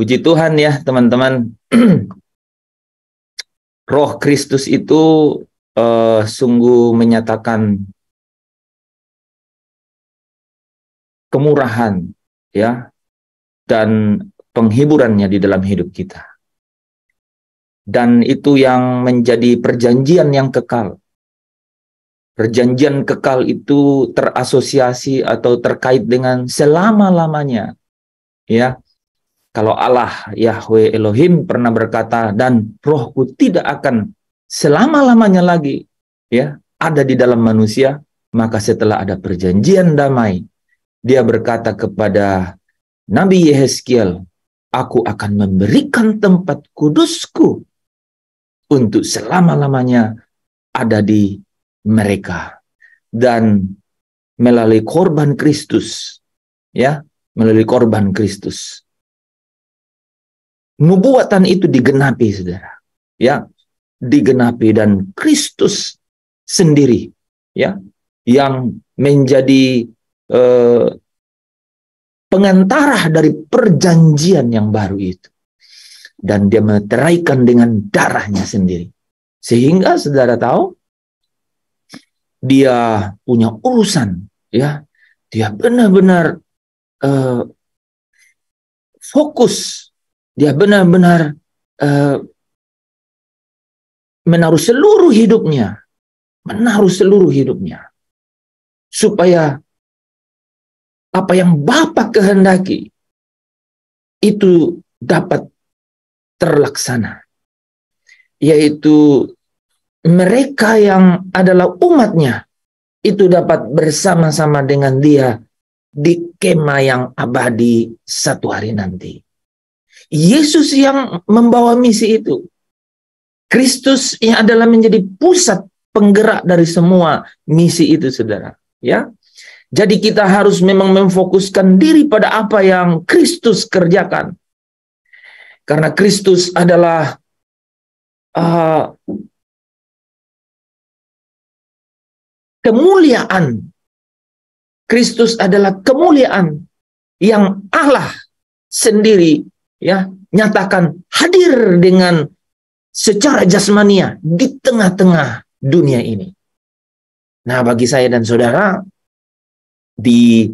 Puji Tuhan ya teman-teman. Roh Kristus itu sungguh menyatakan kemurahan ya dan penghiburannya di dalam hidup kita. Dan itu yang menjadi perjanjian yang kekal. Perjanjian kekal itu terasosiasi atau terkait dengan selama-lamanya. Ya. Kalau Allah Yahweh Elohim pernah berkata, dan rohku tidak akan selama-lamanya lagi ya ada di dalam manusia, maka setelah ada perjanjian damai, dia berkata kepada Nabi Yehezkiel, aku akan memberikan tempat kudusku untuk selama-lamanya ada di mereka. Dan melalui korban Kristus, ya, melalui korban Kristus, nubuatan itu digenapi, saudara. Ya, digenapi, dan Kristus sendiri, ya, yang menjadi pengantara dari perjanjian yang baru itu. Dan dia meteraikan dengan darahnya sendiri. Sehingga saudara tahu, dia punya urusan, ya, dia benar-benar fokus. Dia benar-benar menaruh seluruh hidupnya, supaya apa yang Bapa kehendaki itu dapat terlaksana, yaitu mereka yang adalah umatnya itu dapat bersama-sama dengan dia di kemah yang abadi satu hari nanti. Yesus yang membawa misi itu. Kristus yang adalah menjadi pusat penggerak dari semua misi itu, saudara. Ya, jadi kita harus memang memfokuskan diri pada apa yang Kristus kerjakan. Karena Kristus adalah kemuliaan. Kristus adalah kemuliaan yang Allah sendiri, ya, nyatakan hadir dengan secara jasmania di tengah-tengah dunia ini. Nah, bagi saya dan saudara, di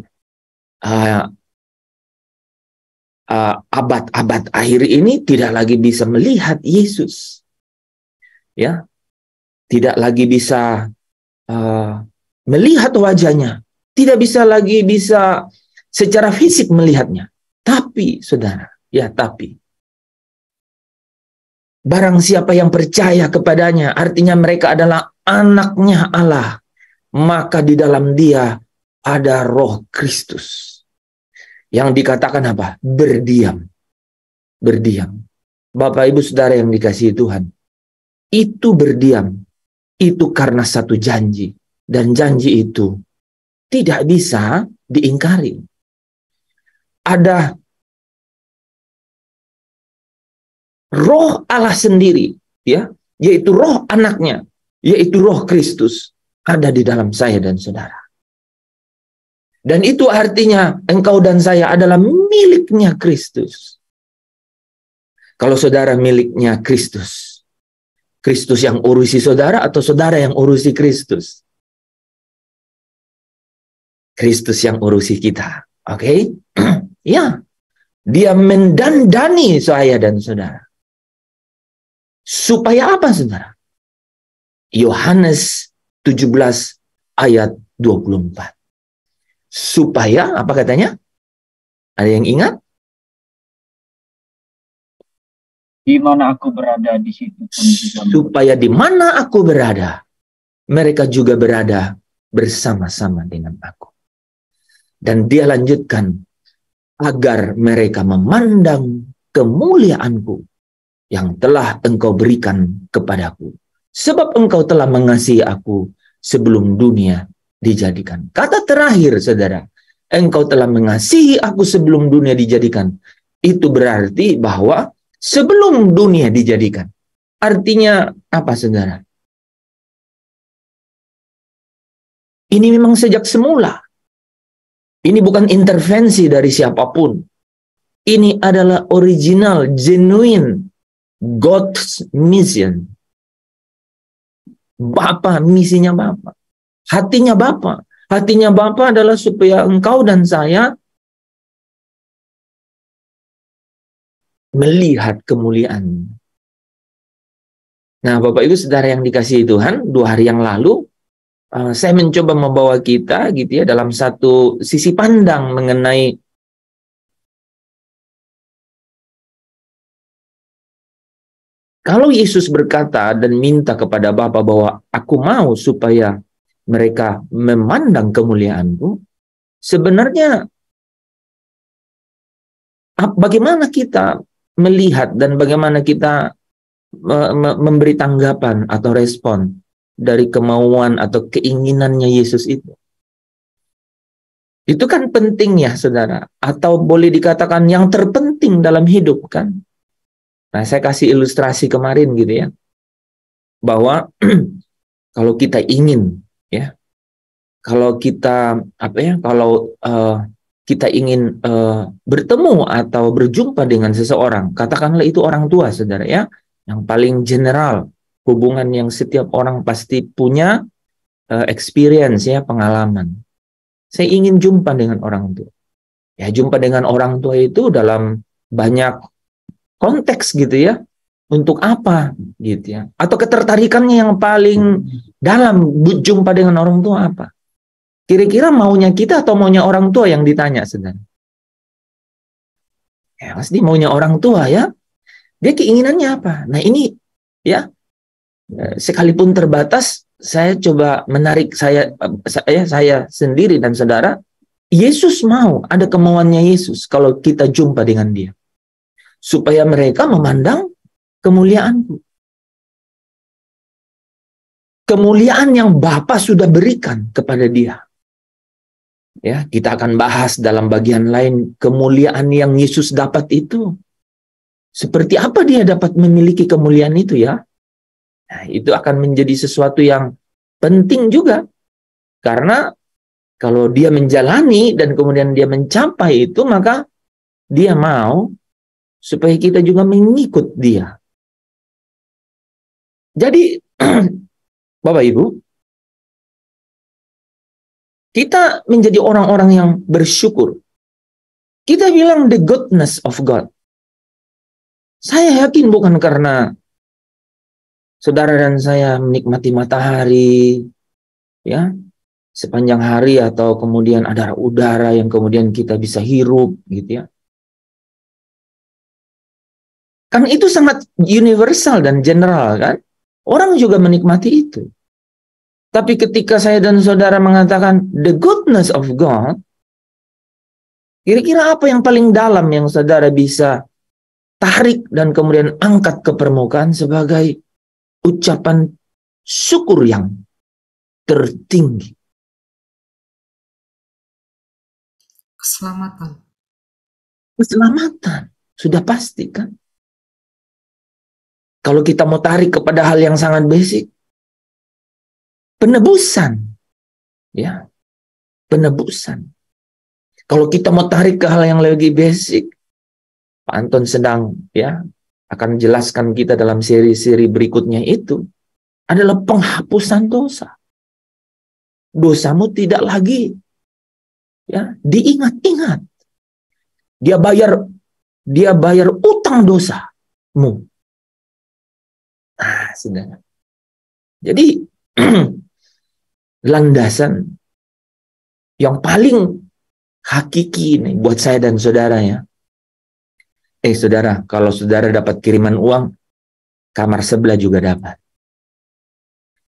abad-abad akhir ini tidak lagi bisa melihat Yesus, ya, tidak lagi bisa melihat wajahnya, tidak bisa lagi secara fisik melihatnya. Tapi saudara, ya, tapi barang siapa yang percaya kepadanya, artinya mereka adalah anaknya Allah, maka di dalam dia ada Roh Kristus yang dikatakan apa? Berdiam. Berdiam. Bapak Ibu Saudara yang dikasihi Tuhan, itu berdiam itu karena satu janji, dan janji itu tidak bisa diingkari. Ada Roh Allah sendiri, ya, yaitu roh anaknya, yaitu Roh Kristus, ada di dalam saya dan saudara. Dan itu artinya engkau dan saya adalah miliknya Kristus. Kalau saudara miliknya Kristus, Kristus yang urusi saudara atau saudara yang urusi Kristus? Kristus yang urusi kita. Oke? Ya. Dia mendandani saya dan saudara. Supaya apa, saudara? Yohanes 17 ayat 24. Supaya, apa katanya? Ada yang ingat? Di mana aku berada, di situ pun juga. Supaya di mana aku berada, mereka juga berada bersama-sama dengan aku. Dan dia lanjutkan, agar mereka memandang kemuliaanku yang telah engkau berikan kepadaku. Sebab engkau telah mengasihi aku sebelum dunia dijadikan. Kata terakhir, saudara, engkau telah mengasihi aku sebelum dunia dijadikan. Itu berarti bahwa sebelum dunia dijadikan. Artinya apa, saudara? Ini memang sejak semula. Ini bukan intervensi dari siapapun. Ini adalah original, genuine God's mission. Bapa, misinya Bapa. Hatinya Bapa. Hatinya Bapa adalah supaya engkau dan saya melihat kemuliaan. Nah, Bapak Ibu Saudara yang dikasihi Tuhan, 2 hari yang lalu saya mencoba membawa kita gitu ya dalam satu sisi pandang mengenai kalau Yesus berkata dan minta kepada Bapa bahwa aku mau supaya mereka memandang kemuliaanku, sebenarnya bagaimana kita melihat dan bagaimana kita memberi tanggapan atau respon dari kemauan atau keinginannya Yesus itu. Itu kan penting ya, saudara. Atau boleh dikatakan yang terpenting dalam hidup kan. Nah, saya kasih ilustrasi kemarin gitu ya. Bahwa kalau kita ingin ya, kalau kita kita ingin bertemu atau berjumpa dengan seseorang, katakanlah itu orang tua, saudara ya, yang paling general, hubungan yang setiap orang pasti punya experience ya, pengalaman. Saya ingin jumpa dengan orang tua. Ya, jumpa dengan orang tua itu dalam banyak konteks gitu ya. Untuk apa gitu ya? Atau ketertarikannya yang paling dalam jumpa dengan orang tua apa? Kira-kira maunya kita atau maunya orang tua yang ditanya, saudara? Ya, pasti maunya orang tua ya. Dia keinginannya apa? Nah, ini ya, sekalipun terbatas, saya coba menarik saya sendiri dan saudara. Yesus mau, ada kemauannya Yesus kalau kita jumpa dengan dia. Supaya mereka memandang kemuliaanku. Kemuliaan yang Bapa sudah berikan kepada dia. Ya, kita akan bahas dalam bagian lain kemuliaan yang Yesus dapat itu. Seperti apa dia dapat memiliki kemuliaan itu ya? Nah, itu akan menjadi sesuatu yang penting juga. Karena kalau dia menjalani dan kemudian dia mencapai itu, maka dia mau supaya kita juga mengikut dia. Jadi, Bapak Ibu, kita menjadi orang-orang yang bersyukur. Kita bilang the goodness of God. Saya yakin bukan karena saudara dan saya menikmati matahari, ya, sepanjang hari atau kemudian ada udara yang kemudian kita bisa hirup, gitu ya. Kan itu sangat universal dan general kan. Orang juga menikmati itu. Tapi ketika saya dan saudara mengatakan the goodness of God, kira-kira apa yang paling dalam yang saudara bisa tarik dan kemudian angkat ke permukaan sebagai ucapan syukur yang tertinggi? Keselamatan. Keselamatan. Sudah pasti kan? Kalau kita mau tarik kepada hal yang sangat basic, penebusan. Ya, penebusan. Kalau kita mau tarik ke hal yang lebih basic, Pak Anton sedang ya akan jelaskan kita dalam seri-seri berikutnya itu adalah penghapusan dosa. Dosamu tidak lagi ya diingat-ingat. Dia bayar utang dosamu. Nah, saudara. Jadi landasan yang paling hakiki nih buat saya dan saudara ya. Saudara, kalau saudara dapat kiriman uang, kamar sebelah juga dapat.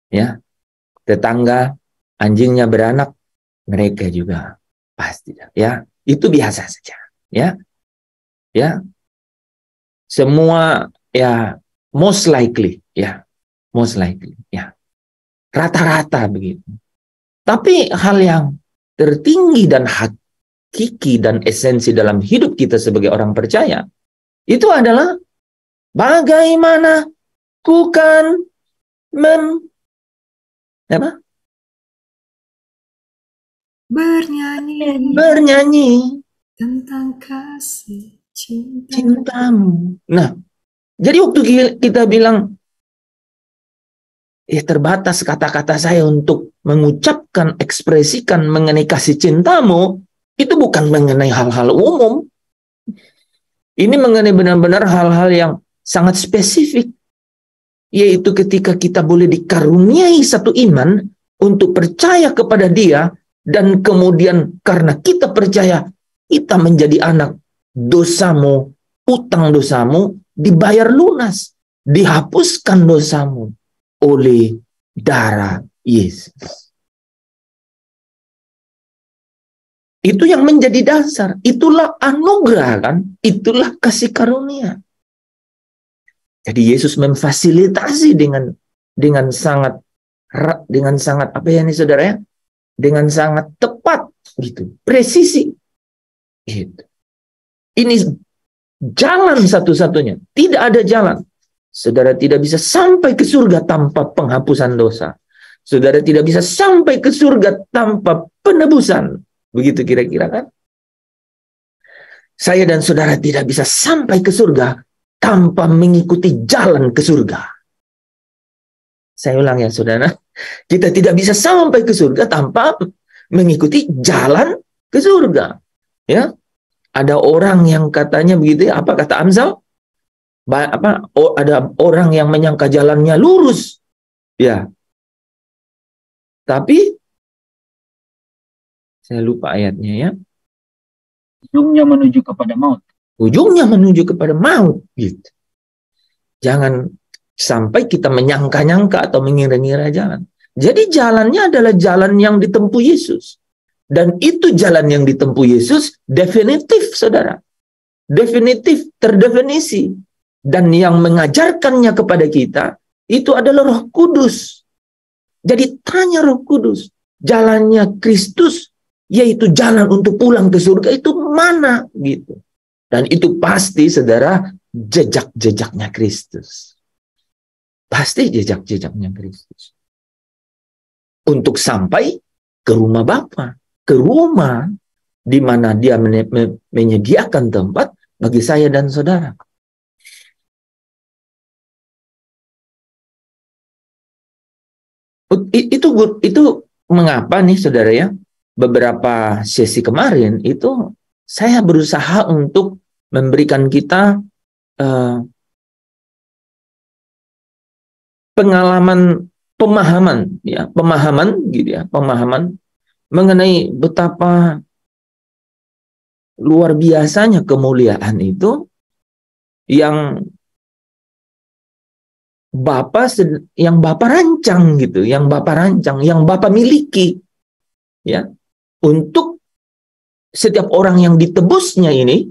Ya. Tetangga anjingnya beranak, mereka juga pasti ya. Itu biasa saja, ya. Ya. Semua ya most likely, ya. Most likely, ya. Rata-rata begitu. Tapi hal yang tertinggi dan hakiki dan esensi dalam hidup kita sebagai orang percaya itu adalah bagaimana bukan Bernyanyi bernyanyi tentang kasih cintamu. Nah, jadi waktu kita bilang, terbatas kata-kata saya untuk mengucapkan, ekspresikan mengenai kasih cintamu, itu bukan mengenai hal-hal umum. Ini mengenai benar-benar hal-hal yang sangat spesifik. Yaitu ketika kita boleh dikaruniai satu iman untuk percaya kepada Dia, dan kemudian karena kita percaya, kita menjadi anak. Dosamu, utang dosamu dibayar lunas, dihapuskan dosamu oleh darah Yesus. Itu yang menjadi dasar. Itulah anugerah, kan? Itulah kasih karunia. Jadi Yesus memfasilitasi dengan sangat apa ya nih saudara ya? Dengan sangat tepat gitu, presisi. Gitu. Ini jalan satu-satunya. Tidak ada jalan. Saudara tidak bisa sampai ke surga tanpa penghapusan dosa. Saudara tidak bisa sampai ke surga tanpa penebusan. Begitu kira-kira, kan? Saya dan saudara tidak bisa sampai ke surga tanpa mengikuti jalan ke surga. Saya ulang ya saudara. Kita tidak bisa sampai ke surga tanpa mengikuti jalan ke surga. Ya, ada orang yang katanya begitu ya, apa kata Amsal? Ada orang yang menyangka jalannya lurus. Ya. Tapi saya lupa ayatnya ya. Ujungnya menuju kepada maut. Ujungnya menuju kepada maut gitu. Jangan sampai kita menyangka-nyangka atau mengira-ngira jalan. Jadi jalannya adalah jalan yang ditempuh Yesus. Dan itu jalan yang ditempuh Yesus definitif, saudara. Definitif, terdefinisi. Dan yang mengajarkannya kepada kita, itu adalah Roh Kudus. Jadi tanya Roh Kudus, jalannya Kristus, yaitu jalan untuk pulang ke surga, itu mana? Gitu. Dan itu pasti, saudara, jejak-jejaknya Kristus. Pasti jejak-jejaknya Kristus. Untuk sampai ke rumah Bapa, ke rumah di mana Dia menyediakan tempat bagi saya dan saudara. Itu mengapa nih saudara ya, beberapa sesi kemarin itu saya berusaha untuk memberikan kita pengalaman, pemahaman gitu ya, pemahaman mengenai betapa luar biasanya kemuliaan itu yang Bapa rancang gitu, yang Bapa miliki ya, untuk setiap orang yang ditebusnya ini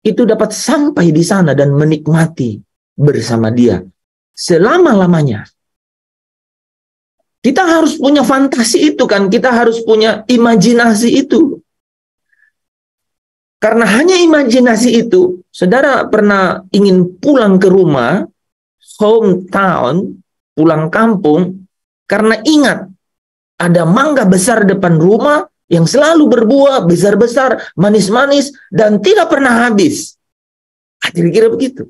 itu dapat sampai di sana dan menikmati bersama Dia selama-lamanya. Kita harus punya fantasi itu, kan? Kita harus punya imajinasi itu. Karena hanya imajinasi itu, saudara pernah ingin pulang ke rumah, hometown, pulang kampung, karena ingat ada mangga besar depan rumah yang selalu berbuah besar-besar, manis-manis, dan tidak pernah habis. Kira-kira begitu.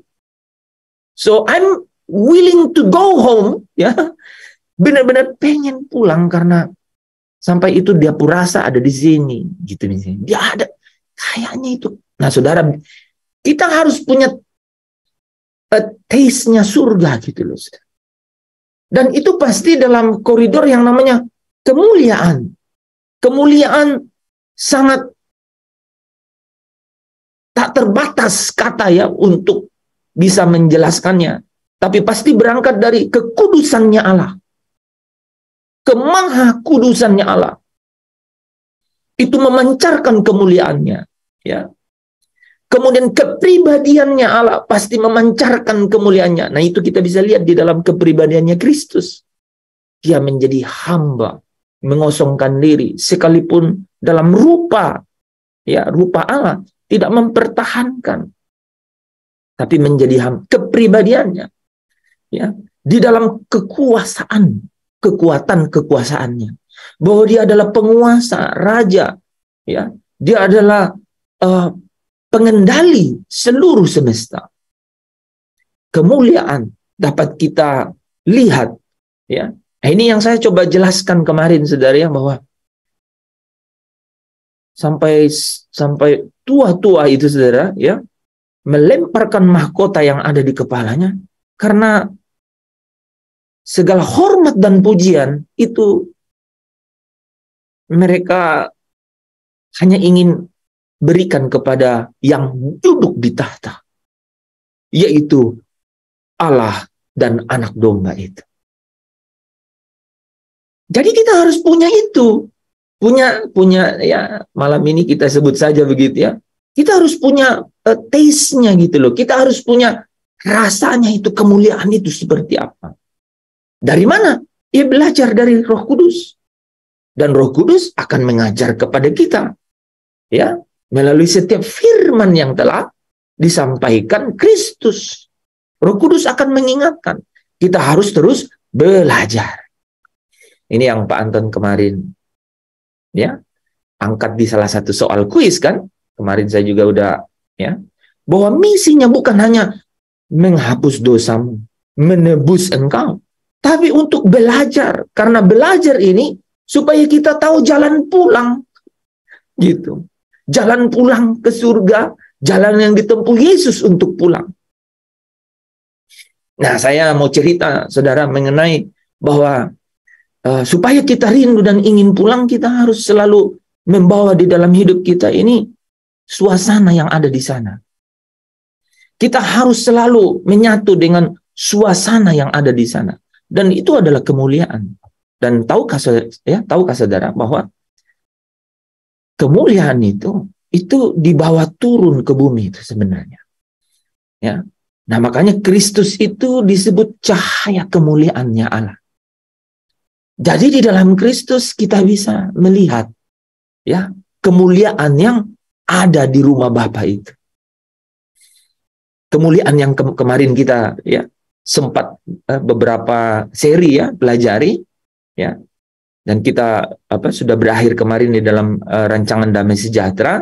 So I'm willing to go home, ya. Benar-benar pengen pulang karena sampai itu dia rasa ada di sini, gitu misalnya. Dia ada kayaknya itu. Nah, saudara, kita harus punya taste-nya surga gitu loh. Dan itu pasti dalam koridor yang namanya kemuliaan. Kemuliaan sangat tak terbatas kata ya untuk bisa menjelaskannya. Tapi pasti berangkat dari kekudusannya Allah. Kemaha kudusannya Allah. Itu memancarkan kemuliaannya. Ya. Kemudian kepribadiannya Allah pasti memancarkan kemuliaannya. Nah, itu kita bisa lihat di dalam kepribadiannya Kristus. Dia menjadi hamba, mengosongkan diri, sekalipun dalam rupa Allah, tidak mempertahankan, tapi menjadi hamba. Kepribadiannya, ya, di dalam kekuatan kekuasaannya, bahwa dia adalah penguasa, raja, ya, dia adalah pengendali seluruh semesta. Kemuliaan dapat kita lihat, ya. Nah, ini yang saya coba jelaskan kemarin, saudara, ya, bahwa sampai tua-tua itu, saudara, ya, melemparkan mahkota yang ada di kepalanya karena segala hormat dan pujian itu mereka hanya ingin berikan kepada yang duduk di tahta, yaitu Allah dan anak domba itu. Jadi kita harus punya itu. Punya ya, malam ini kita sebut saja begitu, ya. Kita harus punya taste-nya gitu loh. Kita harus punya rasanya, itu kemuliaan itu seperti apa. Dari mana? Ya belajar dari Roh Kudus. Dan Roh Kudus akan mengajar kepada kita, ya, melalui setiap firman yang telah disampaikan Kristus. Roh Kudus akan mengingatkan. Kita harus terus belajar. Ini yang Pak Anton kemarin, ya, angkat di salah satu soal kuis, kan. Kemarin saya juga udah, ya, bahwa misinya bukan hanya menghapus dosamu, menebus engkau, tapi untuk belajar. Karena belajar ini supaya kita tahu jalan pulang, gitu. Jalan pulang ke surga, jalan yang ditempuh Yesus untuk pulang. Nah, saya mau cerita, saudara, mengenai bahwa supaya kita rindu dan ingin pulang, kita harus selalu membawa di dalam hidup kita ini suasana yang ada di sana. Kita harus selalu menyatu dengan suasana yang ada di sana. Dan itu adalah kemuliaan. Dan tahukah saudara bahwa kemuliaan itu dibawa turun ke bumi itu sebenarnya. Ya. Nah, makanya Kristus itu disebut cahaya kemuliaannya Allah. Jadi di dalam Kristus kita bisa melihat, ya, kemuliaan yang ada di rumah Bapa itu. Kemuliaan yang kemarin kita, ya, sempat beberapa seri, ya, pelajari, ya. Dan kita sudah berakhir kemarin di dalam rancangan Damai Sejahtera,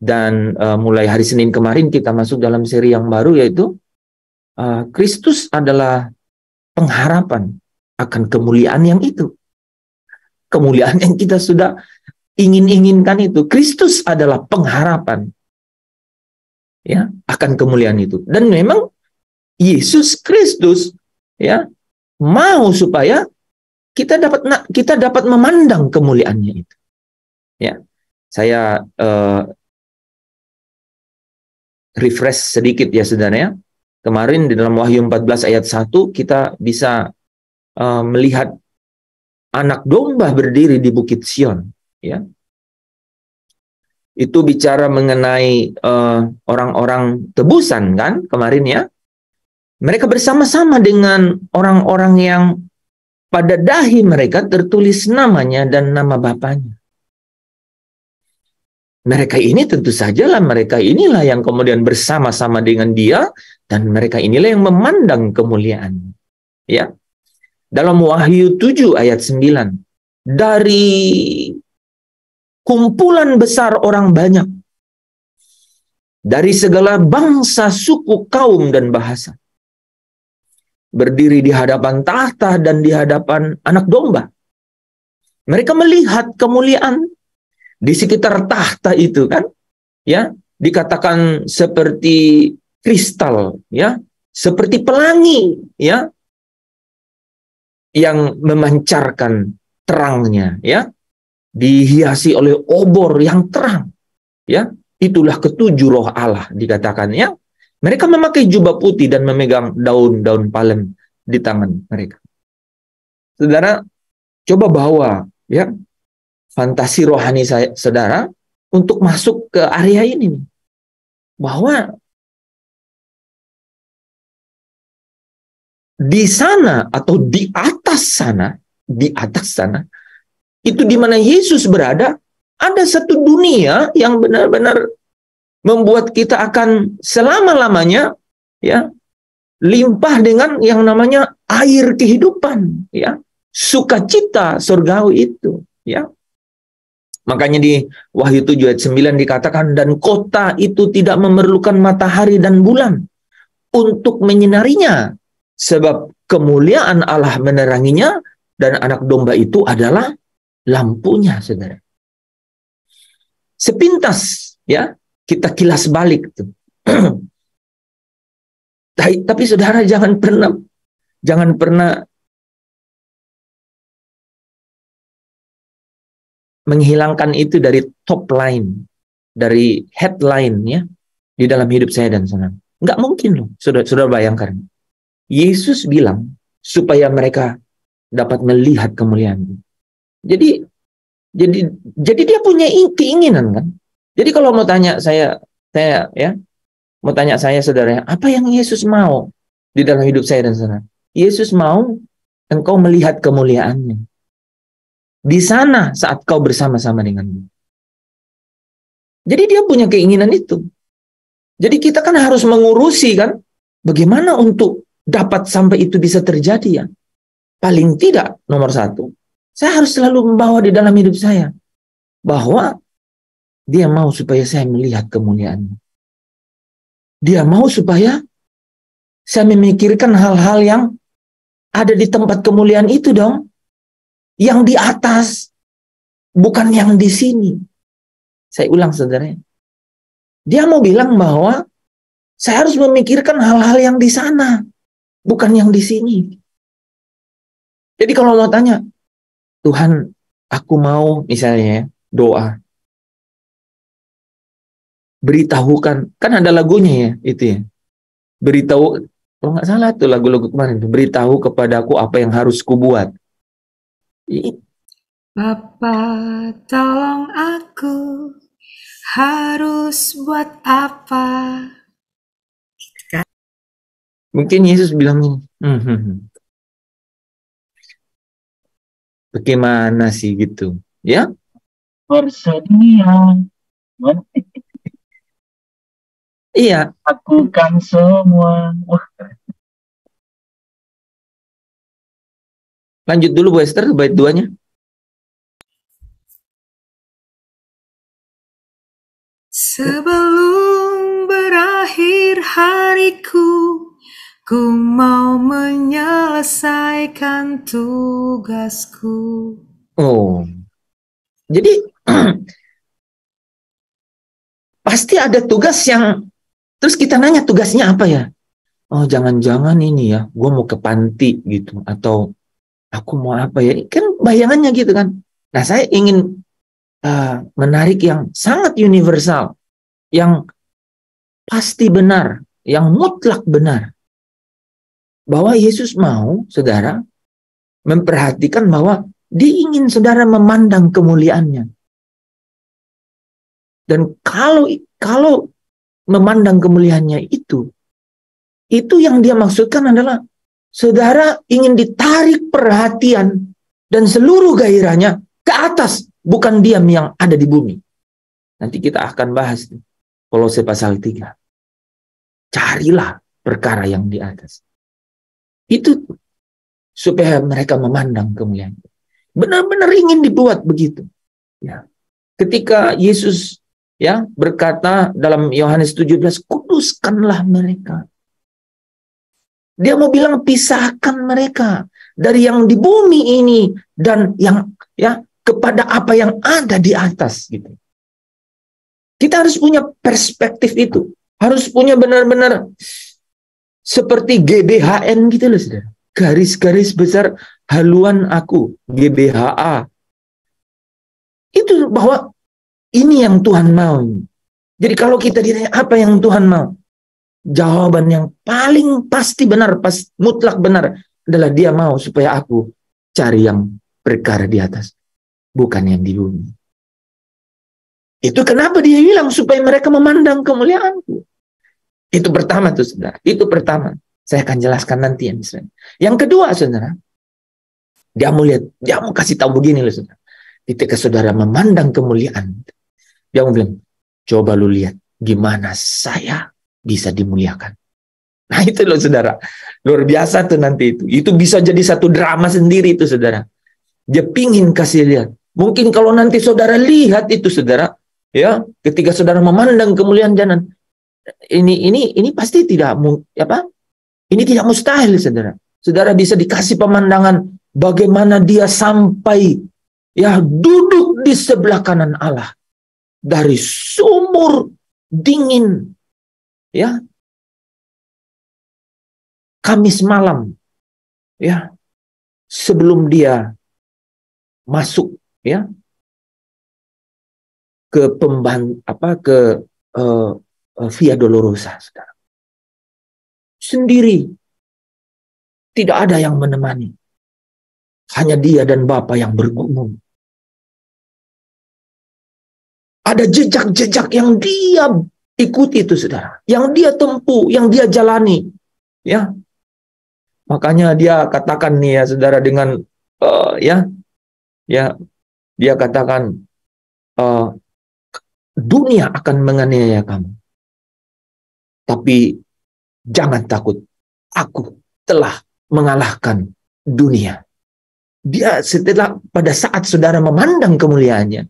dan mulai hari Senin kemarin kita masuk dalam seri yang baru, yaitu Kristus adalah pengharapan akan kemuliaan yang itu. Kemuliaan yang kita sudah ingin-inginkan itu. Kristus adalah pengharapan, ya, akan kemuliaan itu. Dan memang Yesus Kristus, ya, mau supaya kita dapat memandang kemuliaannya itu. Ya. Saya refresh sedikit, ya, saudara, ya. Kemarin di dalam Wahyu 14 ayat 1 kita bisa melihat anak domba berdiri di Bukit Sion, ya. Itu bicara mengenai orang-orang tebusan, kan, kemarin, ya. Mereka bersama-sama dengan orang-orang yang pada dahi mereka tertulis namanya dan nama Bapanya. Mereka ini tentu sajalah, mereka inilah yang kemudian bersama-sama dengan dia, dan mereka inilah yang memandang kemuliaan, ya. Dalam Wahyu 7 ayat 9, dari kumpulan besar orang banyak, dari segala bangsa, suku, kaum, dan bahasa, berdiri di hadapan tahta dan di hadapan anak domba. Mereka melihat kemuliaan di sekitar tahta itu, kan, ya, dikatakan seperti kristal, ya, seperti pelangi, ya, yang memancarkan terangnya, ya, dihiasi oleh obor yang terang, ya. Itulah ketujuh roh Allah dikatakan, ya. Mereka memakai jubah putih dan memegang daun-daun palem di tangan mereka. Saudara, coba bawa, ya, fantasi rohani saudara untuk masuk ke area ini, bahwa di sana atau di atas sana, itu di mana Yesus berada, ada satu dunia yang benar-benar membuat kita akan selama-lamanya, ya, limpah dengan yang namanya air kehidupan, ya, sukacita surgawi itu, ya. Makanya di Wahyu 7 ayat 9 dikatakan, dan kota itu tidak memerlukan matahari dan bulan untuk menyinarinya, sebab kemuliaan Allah meneranginya, dan anak domba itu adalah lampunya, saudara. Sepintas ya kita kilas balik tuh. Tapi saudara jangan pernah menghilangkan itu dari top line, dari headline ya di dalam hidup saya dan saudara. Nggak mungkin loh, saudara bayangkan. Yesus bilang supaya mereka dapat melihat kemuliaan. Jadi dia punya keinginan kan. Jadi kalau mau tanya saya saudara, apa yang Yesus mau di dalam hidup saya dan saudara? Yesus mau engkau melihat kemuliaannya di sana saat kau bersama-sama dengannya. Jadi dia punya keinginan itu. Jadi kita kan harus mengurusi kan, bagaimana untuk dapat sampai itu bisa terjadi ya. Paling tidak nomor satu, saya harus selalu membawa di dalam hidup saya bahwa dia mau supaya saya melihat kemuliaannya. Dia mau supaya saya memikirkan hal-hal yang ada di tempat kemuliaan itu dong. Yang di atas, bukan yang di sini. Saya ulang saudara. Dia mau bilang bahwa saya harus memikirkan hal-hal yang di sana, bukan yang di sini. Jadi kalau mau tanya, Tuhan, aku mau misalnya doa. Beritahukan, kan ada lagunya ya, itu ya. Beritahu, kalau nggak salah tuh lagu-lagu kemarin, beritahu kepadaku apa yang harus kubuat. Bapa, tolong aku harus buat apa? Mungkin Yesus bilang ini, bagaimana sih gitu, ya? Bersedia, Iya. lakukan semua. Wah. Lanjut dulu Bu Esther, bait 2-nya. Sebelum berakhir hariku, ku mau menyelesaikan tugasku. Oh, jadi pasti ada tugas yang, terus kita nanya tugasnya apa ya? Oh, jangan-jangan ini ya, gue mau ke panti gitu, atau aku mau apa ya? Kan bayangannya gitu kan. Nah, saya ingin menarik yang sangat universal, yang pasti benar, yang mutlak benar. Bahwa Yesus mau, saudara, memperhatikan bahwa dia ingin saudara memandang kemuliaannya. Dan kalau memandang kemuliaannya itu yang dia maksudkan adalah saudara ingin ditarik perhatian dan seluruh gairahnya ke atas, bukan diam yang ada di bumi. Nanti kita akan bahas Kolose pasal 3. Carilah perkara yang di atas. Itu supaya mereka memandang kemuliaan. Benar-benar ingin dibuat begitu. Ya. Ketika Yesus ya berkata dalam Yohanes 17, kuduskanlah mereka. Dia mau bilang pisahkan mereka dari yang di bumi ini dan yang ya kepada apa yang ada di atas gitu. Kita harus punya perspektif itu. Harus punya benar-benar seperti GBHN gitu loh, saudara. Garis-garis besar haluan aku, GBHA. Itu bahwa ini yang Tuhan mau. Jadi kalau kita ditanya apa yang Tuhan mau, jawaban yang paling pasti benar, mutlak benar adalah dia mau supaya aku cari yang perkara di atas, bukan yang di bumi. Itu kenapa dia bilang supaya mereka memandang kemuliaanku. Itu pertama tuh saudara. Itu pertama. Saya akan jelaskan nanti yang misalnya. Yang kedua saudara, dia mau kasih tahu begini loh saudara. Ketika saudara memandang kemuliaan, dia mau bilang, coba lu lihat gimana saya bisa dimuliakan. Nah itu loh saudara. Luar biasa tuh nanti itu. Itu bisa jadi satu drama sendiri itu saudara. Dia pingin kasih lihat Mungkin kalau nanti saudara lihat itu saudara, ya, ketika saudara memandang kemuliaan jalan, ini pasti tidak ini tidak mustahil, saudara. Saudara bisa dikasih pemandangan bagaimana dia sampai ya duduk di sebelah kanan Allah dari sumur dingin, ya, Kamis malam, ya, sebelum dia masuk, ya, ke Via Dolorosa, saudara. Sendiri, tidak ada yang menemani, hanya dia dan Bapa yang bergumul. Ada jejak-jejak yang dia ikuti itu, saudara, yang dia tempuh, yang dia jalani, ya. Makanya dia katakan nih ya, saudara, dengan dia katakan dunia akan menganiaya kamu, tapi jangan takut, aku telah mengalahkan dunia. Dia setelah pada saat saudara memandang kemuliaannya,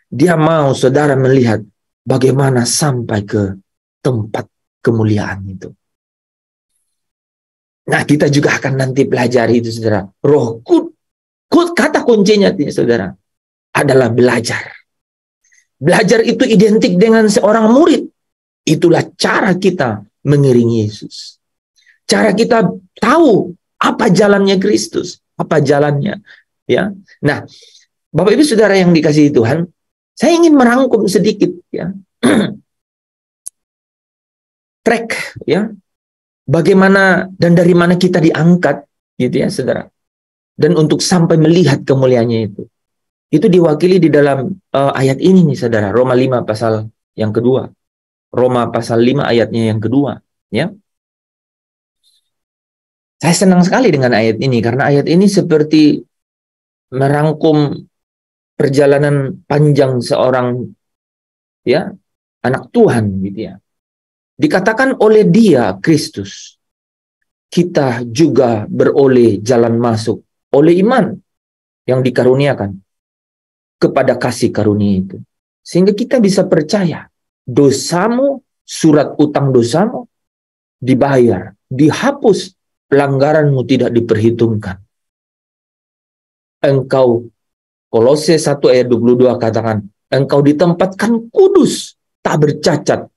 dia mau saudara melihat bagaimana sampai ke tempat kemuliaan itu. Nah, kita juga akan nanti pelajari itu, saudara. Kata kuncinya, saudara, adalah belajar. Belajar itu identik dengan seorang murid. Itulah cara kita mengiringi Yesus. Cara kita tahu apa jalannya Kristus, apa jalannya, ya. Nah, Bapak Ibu Saudara yang dikasihi Tuhan, saya ingin merangkum sedikit, ya. Track, ya. Bagaimana dan dari mana kita diangkat, gitu ya, saudara. Dan untuk sampai melihat kemuliaannya itu. Itu diwakili di dalam ayat ini nih, saudara. Roma 5 pasal yang kedua. Roma pasal 5 ayatnya yang kedua, ya. Saya senang sekali dengan ayat ini, karena ayat ini seperti merangkum perjalanan panjang seorang, ya, anak Tuhan, gitu ya. Dikatakan oleh Dia, Kristus, kita juga beroleh jalan masuk oleh iman yang dikaruniakan kepada kasih karunia itu. Sehingga kita bisa percaya dosamu, surat utang dosamu dibayar, dihapus, pelanggaranmu tidak diperhitungkan. Engkau, Kolose 1 ayat 22 katakan, engkau ditempatkan kudus, tak bercacat,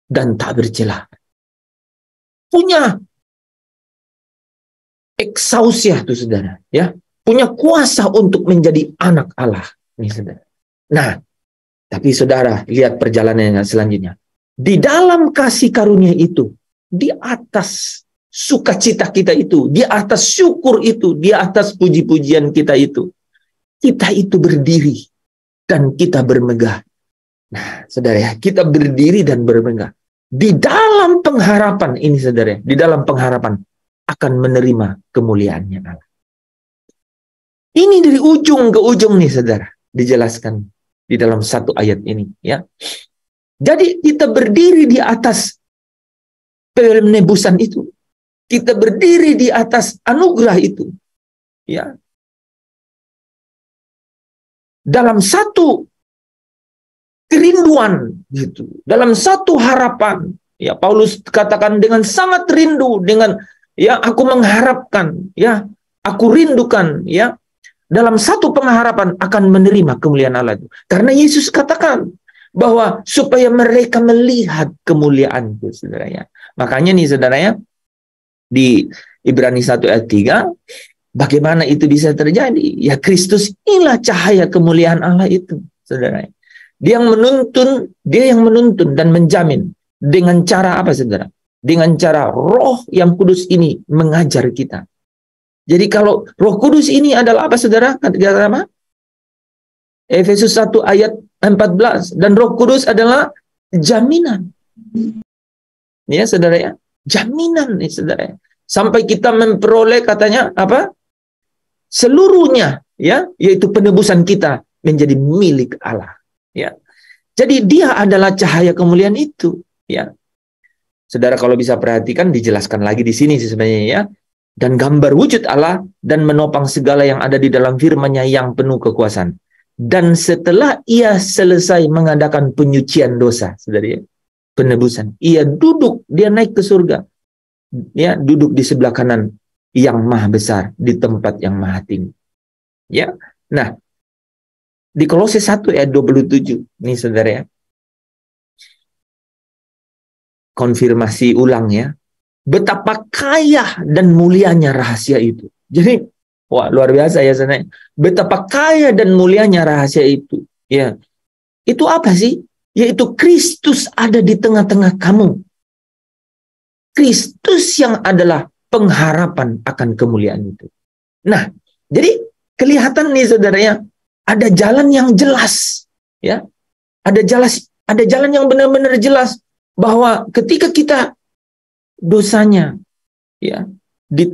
dan tak bercela. Punya eksausia tuh, saudara, ya. Punya kuasa untuk menjadi anak Allah, nih, saudara. Nah, tapi saudara, lihat perjalanannya selanjutnya. Di dalam kasih karunia itu, di atas sukacita kita itu, di atas syukur itu, di atas puji-pujian kita itu berdiri dan kita bermegah. Nah, saudara, ya, kita berdiri dan bermegah di dalam pengharapan ini, saudara, di dalam pengharapan akan menerima kemuliaannya Allah. Ini dari ujung ke ujung nih, saudara, dijelaskan di dalam satu ayat ini, ya. Jadi kita berdiri di atas penebusan itu, kita berdiri di atas anugerah itu, ya. Dalam satu kerinduan, gitu, dalam satu harapan, ya. Paulus katakan dengan sangat rindu, dengan, ya, aku mengharapkan, ya, aku rindukan, ya, dalam satu pengharapan akan menerima kemuliaan Allah itu. Karena Yesus katakan bahwa supaya mereka melihat kemuliaan itu, saudara, ya. Makanya nih, saudara, ya, di Ibrani 1 ayat 3, bagaimana itu bisa terjadi? Ya, Kristus inilah cahaya kemuliaan Allah itu, saudara. Dia yang menuntun dan menjamin dengan cara apa, saudara? Dengan cara Roh yang kudus ini mengajar kita. Jadi kalau Roh Kudus ini adalah apa, saudara? Kata apa? Efesus 1 ayat 14. Dan Roh Kudus adalah jaminan. Ya, saudara, ya. Jaminan nih, saudara, ya. Sampai kita memperoleh, katanya apa? Seluruhnya, ya, yaitu penebusan kita menjadi milik Allah. Ya. Jadi dia adalah cahaya kemuliaan itu, ya. Saudara kalau bisa perhatikan, dijelaskan lagi di sini sih sebenarnya, ya. dan gambar wujud Allah dan menopang segala yang ada di dalam firman-Nya yang penuh kekuasaan. Dan setelah ia selesai mengadakan penyucian dosa, saudara, penebusan, ia duduk, dia naik ke surga. Ya, duduk di sebelah kanan yang maha besar, di tempat yang maha tinggi. Ya. Nah, di Kolose 1 ayat 27, nih saudara ya. Konfirmasi ulang ya. Betapa kaya dan mulianya rahasia itu. Jadi, wah luar biasa ya saudara. Betapa kaya dan mulianya rahasia itu. Ya. Itu apa sih? Yaitu Kristus ada di tengah-tengah kamu. Kristus yang adalah pengharapan akan kemuliaan itu. Nah, jadi kelihatan nih saudara ya, ada jalan yang jelas, ya. Ada jalan yang benar-benar jelas bahwa ketika kita dosanya ya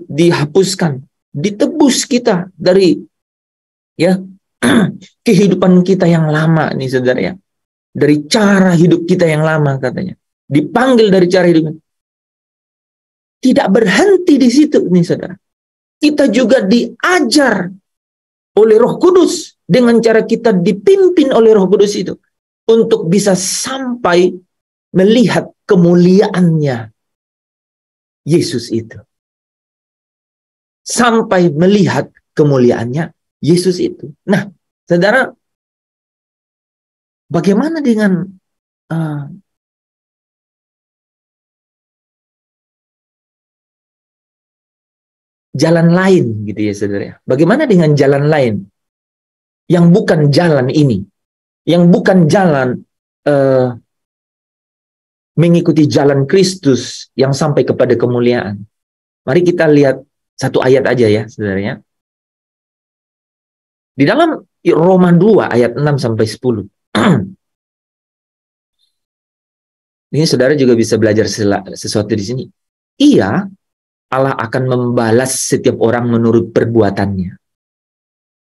dihapuskan, ditebus kita dari ya kehidupan kita yang lama nih saudara ya. Dari cara hidup kita yang lama katanya. Dipanggil dari cara hidup. Tidak berhenti di situ nih saudara. Kita juga diajar oleh Roh Kudus dengan cara kita dipimpin oleh Roh Kudus itu untuk bisa sampai melihat kemuliaannya Yesus itu. Sampai melihat kemuliaannya Yesus itu. Nah, saudara, bagaimana dengan jalan lain gitu ya saudara? Bagaimana dengan jalan lain yang bukan jalan ini, yang bukan jalan mengikuti jalan Kristus yang sampai kepada kemuliaan? Mari kita lihat satu ayat aja ya saudara ya. Di dalam Roma 2 ayat 6 sampai 10. Ini saudara juga bisa belajar sesuatu di sini. Allah akan membalas setiap orang menurut perbuatannya.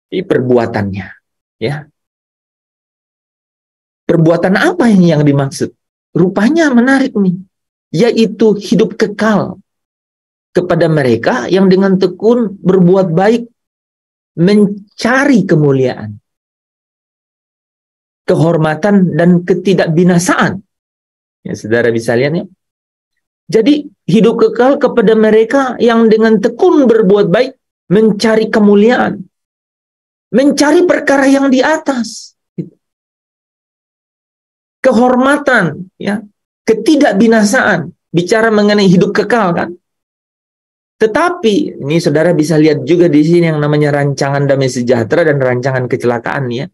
Ini perbuatannya, ya. Perbuatan apa yang dimaksud? Rupanya menarik nih, yaitu hidup kekal kepada mereka yang dengan tekun berbuat baik, mencari kemuliaan, kehormatan dan ketidakbinasaan. Ya, saudara bisa lihat ya. Jadi hidup kekal kepada mereka yang dengan tekun berbuat baik, mencari kemuliaan, mencari perkara yang di atas, kehormatan, ya, ketidakbinasaan. Bicara mengenai hidup kekal kan. Tetapi ini saudara bisa lihat juga di sini yang namanya rancangan damai sejahtera dan rancangan kecelakaan ya.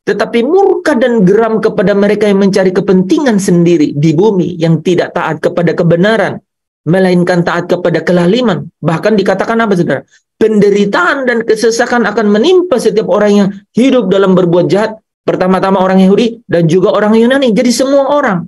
Tetapi murka dan geram kepada mereka yang mencari kepentingan sendiri di bumi, yang tidak taat kepada kebenaran, melainkan taat kepada kelaliman. Bahkan dikatakan apa saudara? Penderitaan dan kesesakan akan menimpa setiap orang yang hidup dalam berbuat jahat. Pertama-tama orang Yahudi dan juga orang Yunani. Jadi semua orang.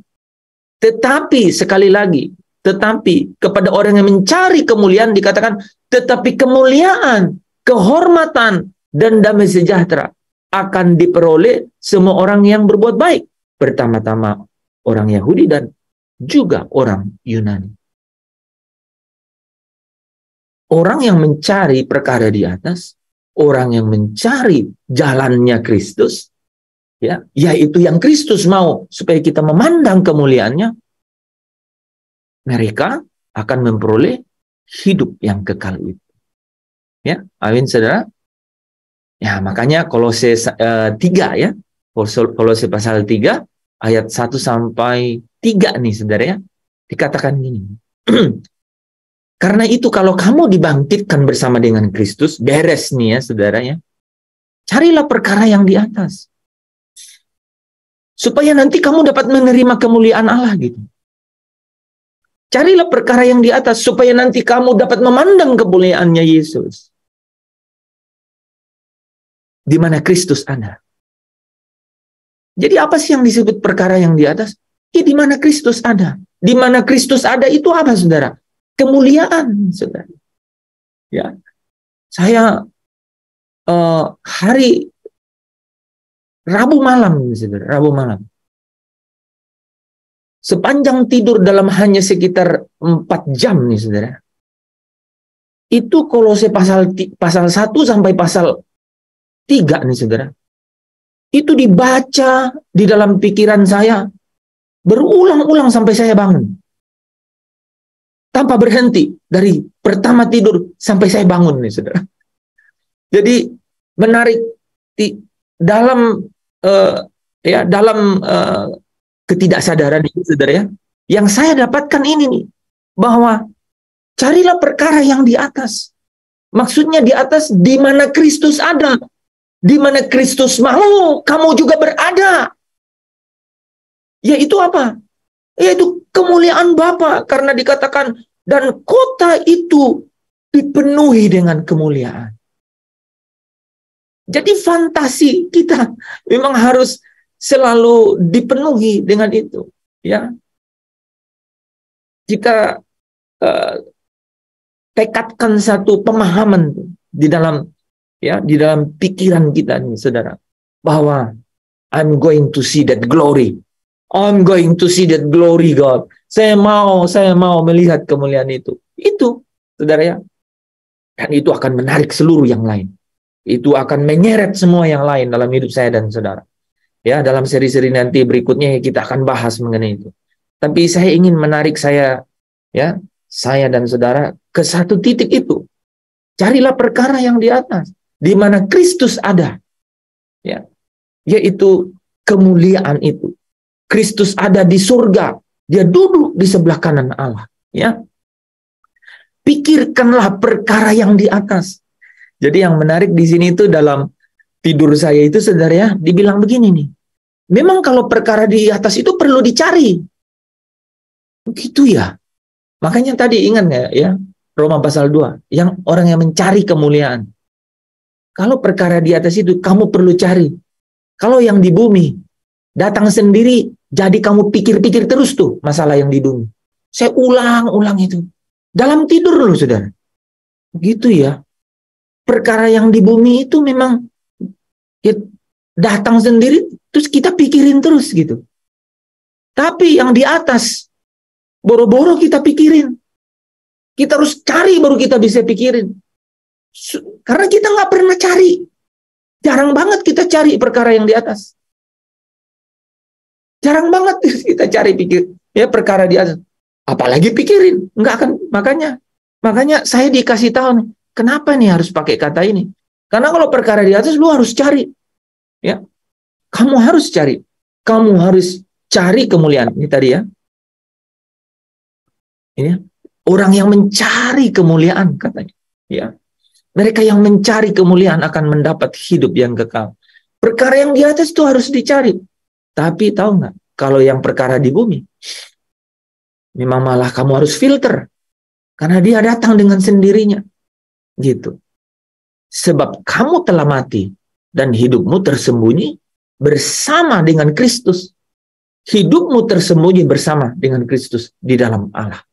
Tetapi sekali lagi, tetapi kepada orang yang mencari kemuliaan dikatakan, tetapi kemuliaan, kehormatan, dan damai sejahtera akan diperoleh semua orang yang berbuat baik. Pertama-tama orang Yahudi dan juga orang Yunani. Orang yang mencari perkara di atas, orang yang mencari jalannya Kristus, ya, yaitu yang Kristus mau supaya kita memandang kemuliaannya, mereka akan memperoleh hidup yang kekal itu. Ya, amin saudara. Ya, makanya Kolose 3 ya. Kolose pasal 3 ayat 1 sampai 3 nih saudara ya. Dikatakan gini. Karena itu kalau kamu dibangkitkan bersama dengan Kristus, beres nih ya saudara ya. Carilah perkara yang di atas. Supaya nanti kamu dapat menerima kemuliaan Allah gitu. Carilah perkara yang di atas supaya nanti kamu dapat memandang kemuliaannya Yesus. Di mana Kristus ada. Jadi apa sih yang disebut perkara yang di atas? Ya di mana Kristus ada. Di mana Kristus ada itu apa saudara? Kemuliaan saudara. Ya, saya hari Rabu malam saudara, Rabu malam. Sepanjang tidur dalam hanya sekitar 4 jam nih saudara. Itu Kolose pasal 1 sampai pasal 3 nih saudara. Itu dibaca di dalam pikiran saya berulang-ulang sampai saya bangun. Tanpa berhenti dari pertama tidur sampai saya bangun nih saudara. Jadi menarik dalam ketidaksadaran itu saudara ya. Yang saya dapatkan ini nih, bahwa carilah perkara yang di atas. Maksudnya di atas di mana Kristus ada. Di mana Kristus mau, kamu juga berada. Yaitu apa? Yaitu kemuliaan Bapa, karena dikatakan dan kota itu dipenuhi dengan kemuliaan. Jadi fantasi kita memang harus selalu dipenuhi dengan itu, ya. Jika tekadkan satu pemahaman di dalam pikiran kita nih, saudara, bahwa I'm going to see that glory. I'm going to see that glory, God. Saya mau melihat kemuliaan itu. Itu, saudara ya. Dan itu akan menarik seluruh yang lain. Itu akan menyeret semua yang lain dalam hidup saya dan saudara. Ya, dalam seri-seri nanti berikutnya kita akan bahas mengenai itu. Tapi saya ingin menarik saya dan saudara ke satu titik itu. Carilah perkara yang di atas, di mana Kristus ada. Ya. Yaitu kemuliaan itu. Kristus ada di surga, dia duduk di sebelah kanan Allah, ya. Pikirkanlah perkara yang di atas. Jadi yang menarik di sini itu dalam tidur saya itu saudara ya, dibilang begini nih. Memang kalau perkara di atas itu perlu dicari. Begitu ya. Makanya tadi ingat nggak ya, Roma pasal 2, yang orang yang mencari kemuliaan. Kalau perkara di atas itu kamu perlu cari. Kalau yang di bumi datang sendiri, jadi kamu pikir-pikir terus tuh masalah yang di bumi. Saya ulang-ulang itu. Dalam tidur loh saudara. Begitu ya. Perkara yang di bumi itu memang datang sendiri, terus kita pikirin terus gitu. Tapi yang di atas, boro-boro kita pikirin. Kita harus cari baru kita bisa pikirin. Karena kita nggak pernah cari. Jarang banget kita cari perkara yang di atas. Jarang banget kita cari perkara di atas. Apalagi pikirin, nggak akan. Makanya saya dikasih tahu nih, kenapa nih harus pakai kata ini? Karena kalau perkara di atas lu harus cari, ya. Kamu harus cari, kemuliaan ini tadi ya. Ini orang yang mencari kemuliaan katanya, ya. Mereka yang mencari kemuliaan akan mendapat hidup yang kekal. Perkara yang di atas itu harus dicari. Tapi tahu nggak, kalau yang perkara di bumi, memang malah kamu harus filter. Karena dia datang dengan sendirinya. Gitu. Sebab kamu telah mati, dan hidupmu tersembunyi bersama dengan Kristus. Hidupmu tersembunyi bersama dengan Kristus di dalam Allah.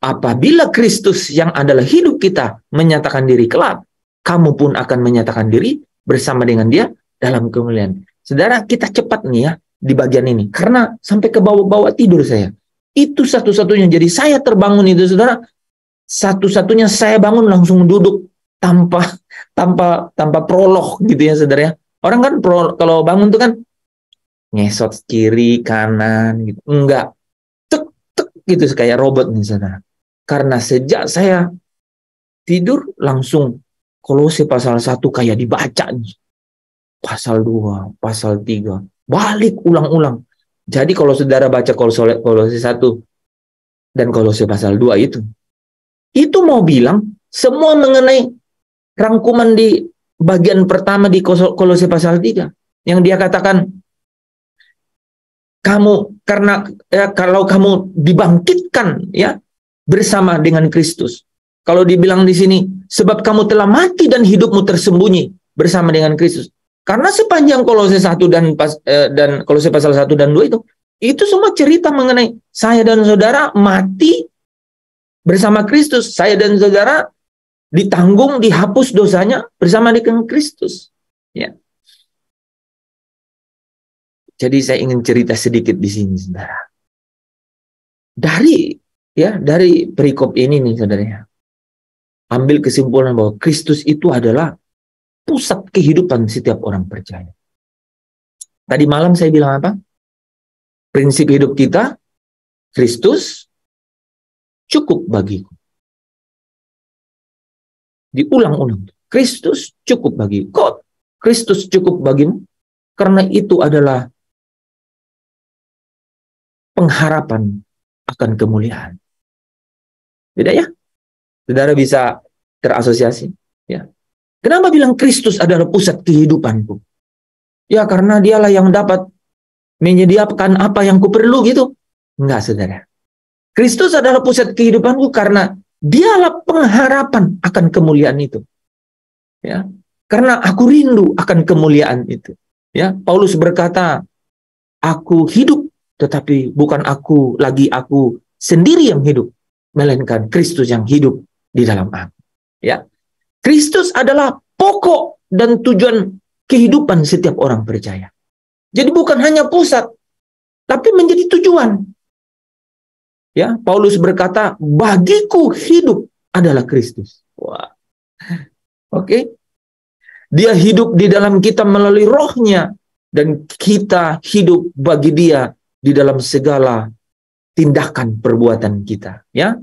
Apabila Kristus yang adalah hidup kita menyatakan diri kelak, kamu pun akan menyatakan diri bersama dengan dia dalam kemuliaan. Saudara, kita cepat nih ya di bagian ini. Karena sampai ke bawah-bawah tidur saya. Itu satu-satunya. Jadi saya terbangun itu saudara. Satu-satunya saya bangun langsung duduk tanpa prolog gitu ya saudara ya. Orang kan kalau bangun tuh kan ngesot kiri, kanan gitu. Enggak. Tek gitu kayak robot nih saudara. Karena sejak saya tidur langsung Kolose pasal 1 kayak dibaca nih. Pasal 2, pasal 3, balik ulang-ulang. Jadi kalau saudara baca Kolose 1 dan Kolose pasal 2 itu mau bilang semua mengenai rangkuman di bagian pertama di Kolose pasal 3 yang dia katakan kalau kamu dibangkitkan ya bersama dengan Kristus. Kalau dibilang di sini sebab kamu telah mati dan hidupmu tersembunyi bersama dengan Kristus. Karena sepanjang Kolose 1 dan Kolose pasal 1 dan 2 itu semua cerita mengenai saya dan saudara mati bersama Kristus. Saya dan saudara ditanggung, dihapus dosanya bersama dengan Kristus. Ya. Jadi saya ingin cerita sedikit di sini, saudara. Dari perikop ini nih, saudara. ambil kesimpulan bahwa Kristus itu adalah pusat kehidupan setiap orang percaya. Tadi malam saya bilang apa? Prinsip hidup kita, Kristus cukup bagiku. Diulang-ulang. Kristus cukup bagiku. Kok Kristus cukup bagimu? Karena itu adalah pengharapan akan kemuliaan. Beda ya? Saudara bisa terasosiasi. Ya. Kenapa bilang Kristus adalah pusat kehidupanku? Ya karena dialah yang dapat menyediakan apa yang kuperlu gitu. Enggak, saudara. Kristus adalah pusat kehidupanku karena dialah pengharapan akan kemuliaan itu. Ya. Karena aku rindu akan kemuliaan itu. Ya, Paulus berkata, aku hidup tetapi bukan aku sendiri yang hidup, melainkan Kristus yang hidup di dalam aku. Ya. Kristus adalah pokok dan tujuan kehidupan setiap orang percaya. Jadi bukan hanya pusat, tapi menjadi tujuan. Ya, Paulus berkata, bagiku hidup adalah Kristus. Wah. Oke. Dia hidup di dalam kita melalui rohnya, dan kita hidup bagi dia di dalam segala tindakan perbuatan kita. Ya.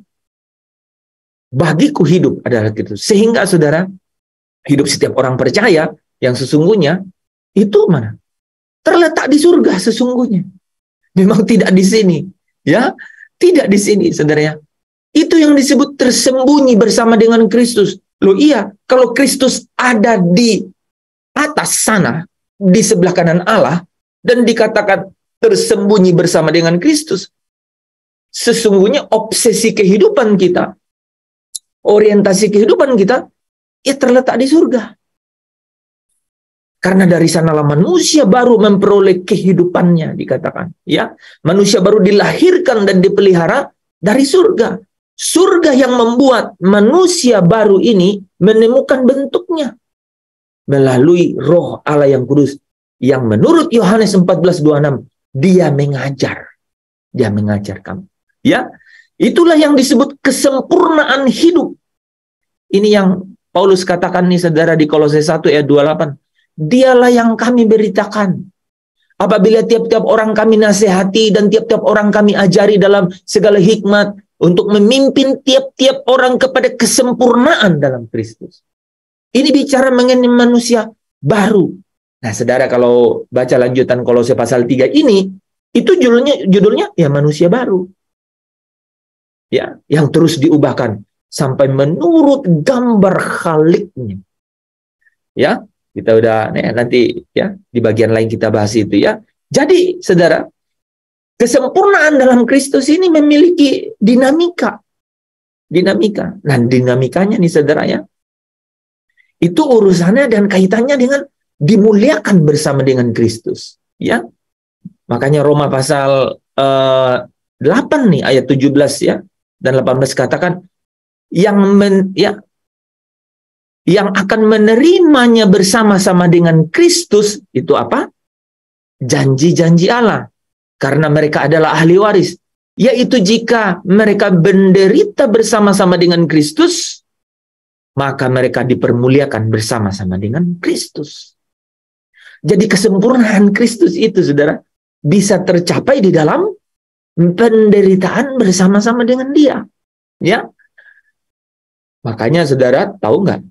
Bagiku hidup adalah Kristus. Sehingga saudara, hidup setiap orang percaya yang sesungguhnya itu mana? Terletak di surga sesungguhnya. Memang tidak di sini. Ya, tidak di sini, saudara ya. Itu yang disebut tersembunyi bersama dengan Kristus. Loh iya, kalau Kristus ada di atas sana, di sebelah kanan Allah, dan dikatakan tersembunyi bersama dengan Kristus, sesungguhnya obsesi kehidupan kita, orientasi kehidupan kita, ya terletak di surga. Karena dari sanalah manusia baru memperoleh kehidupannya, dikatakan. Ya, manusia baru dilahirkan dan dipelihara dari surga. Surga yang membuat manusia baru ini menemukan bentuknya melalui Roh Allah yang kudus, yang menurut Yohanes 14:26 dia mengajar kamu. Ya, itulah yang disebut kesempurnaan hidup. Ini yang Paulus katakan nih saudara di Kolose 1 ayat 28. Dialah yang kami beritakan. Apabila tiap-tiap orang kami nasihati dan tiap-tiap orang kami ajari dalam segala hikmat, untuk memimpin tiap-tiap orang kepada kesempurnaan dalam Kristus. Ini bicara mengenai manusia baru. Nah, saudara kalau baca lanjutan Kolose pasal 3 ini, itu judulnya ya manusia baru. Ya, yang terus diubahkan sampai menurut gambar Khaliknya. Ya, kita udah nanti ya di bagian lain kita bahas itu ya. Jadi, saudara, kesempurnaan dalam Kristus ini memiliki dinamika. Nah, dinamikanya nih saudara ya, itu urusannya dan kaitannya dengan dimuliakan bersama dengan Kristus. Ya, makanya Roma pasal 8 nih ayat 17 ya dan 18 katakan yang akan menerimanya bersama-sama dengan Kristus itu apa? Janji-janji Allah. Karena mereka adalah ahli waris, yaitu jika mereka menderita bersama-sama dengan Kristus, maka mereka dipermuliakan bersama-sama dengan Kristus. Jadi kesempurnaan Kristus itu, saudara, bisa tercapai di dalam penderitaan bersama-sama dengan Dia. Ya, makanya saudara tahu nggak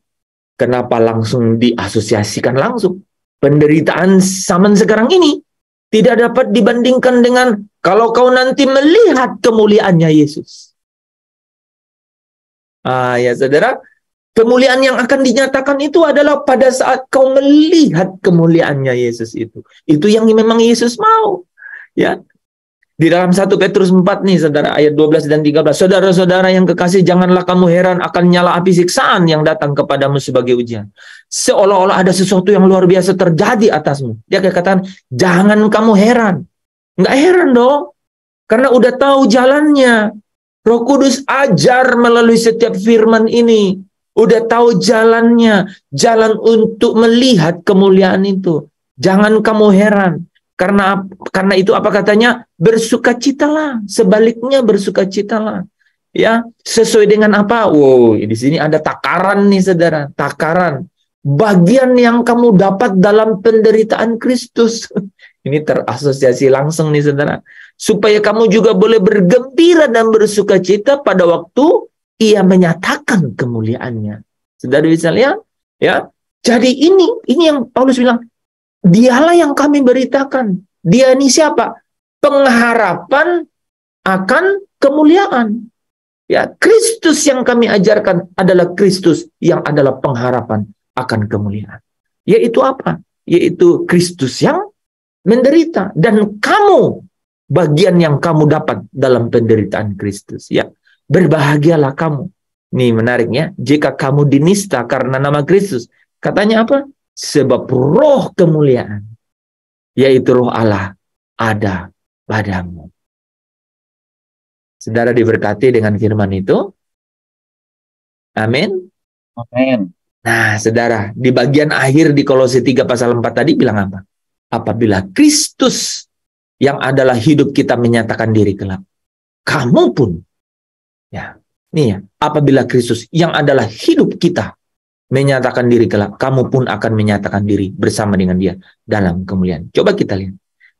kenapa langsung diasosiasikan langsung penderitaan zaman sekarang ini? Tidak dapat dibandingkan dengan kalau kau nanti melihat kemuliaannya Yesus. Ya saudara, kemuliaan yang akan dinyatakan itu adalah pada saat kau melihat kemuliaannya Yesus itu. Itu yang memang Yesus mau. Ya. Di dalam 1 Petrus 4 nih saudara, ayat 12 dan 13. Saudara-saudara yang kekasih, janganlah kamu heran akan nyala api siksaan yang datang kepadamu sebagai ujian. Seolah-olah ada sesuatu yang luar biasa terjadi atasmu. Dia katakan, jangan kamu heran. Nggak heran dong. Karena udah tahu jalannya. Roh Kudus ajar melalui setiap firman ini. Udah tahu jalannya. Jalan untuk melihat kemuliaan itu. Jangan kamu heran. Karena itu apa katanya? Bersukacitalah. Sebaliknya bersukacitalah. Ya, sesuai dengan apa? Wow, di sini ada takaran nih saudara, takaran. Bagian yang kamu dapat dalam penderitaan Kristus. Ini terasosiasi langsung nih saudara. Supaya kamu juga boleh bergembira dan bersuka cita pada waktu ia menyatakan kemuliaannya. Saudara bisa lihat? Ya. Jadi ini yang Paulus bilang, dialah yang kami beritakan. Dia ini siapa? Pengharapan akan kemuliaan. Ya, Kristus yang kami ajarkan adalah Kristus yang adalah pengharapan akan kemuliaan. Yaitu apa? Yaitu Kristus yang menderita. Dan kamu, bagian yang kamu dapat dalam penderitaan Kristus. Ya, berbahagialah kamu. Nih menariknya, jika kamu dinista karena nama Kristus. Katanya apa? Sebab roh kemuliaan, yaitu roh Allah, ada padamu. Saudara diberkati dengan firman itu. Amin. Amin. Nah, saudara, di bagian akhir di Kolose 3 pasal 4 tadi bilang apa? Apabila Kristus yang adalah hidup kita menyatakan diri kelak, kamu pun, ya, nih ya, apabila Kristus yang adalah hidup kita menyatakan diri kelak, kamu pun akan menyatakan diri bersama dengan Dia dalam kemuliaan. Coba kita lihat.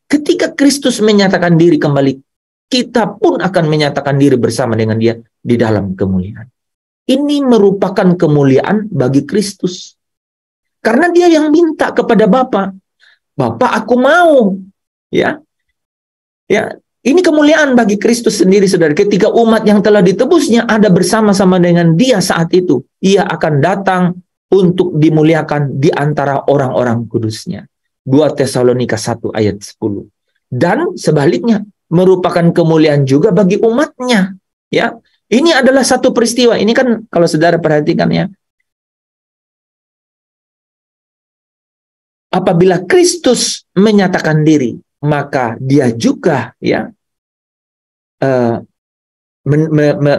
Ketika Kristus menyatakan diri kembali, kita pun akan menyatakan diri bersama dengan Dia di dalam kemuliaan. Ini merupakan kemuliaan bagi Kristus. Karena Dia yang minta kepada Bapa. Bapa, aku mau. Ya. Ya, ini kemuliaan bagi Kristus sendiri, saudara. Ketika umat yang telah ditebusnya ada bersama-sama dengan Dia saat itu, Ia akan datang untuk dimuliakan di antara orang-orang kudusnya. 2 Tesalonika 1 ayat 10. Dan sebaliknya, merupakan kemuliaan juga bagi umatnya. Ya, ini adalah satu peristiwa. Ini kan kalau saudara perhatikan ya, apabila Kristus menyatakan diri, maka Dia juga ya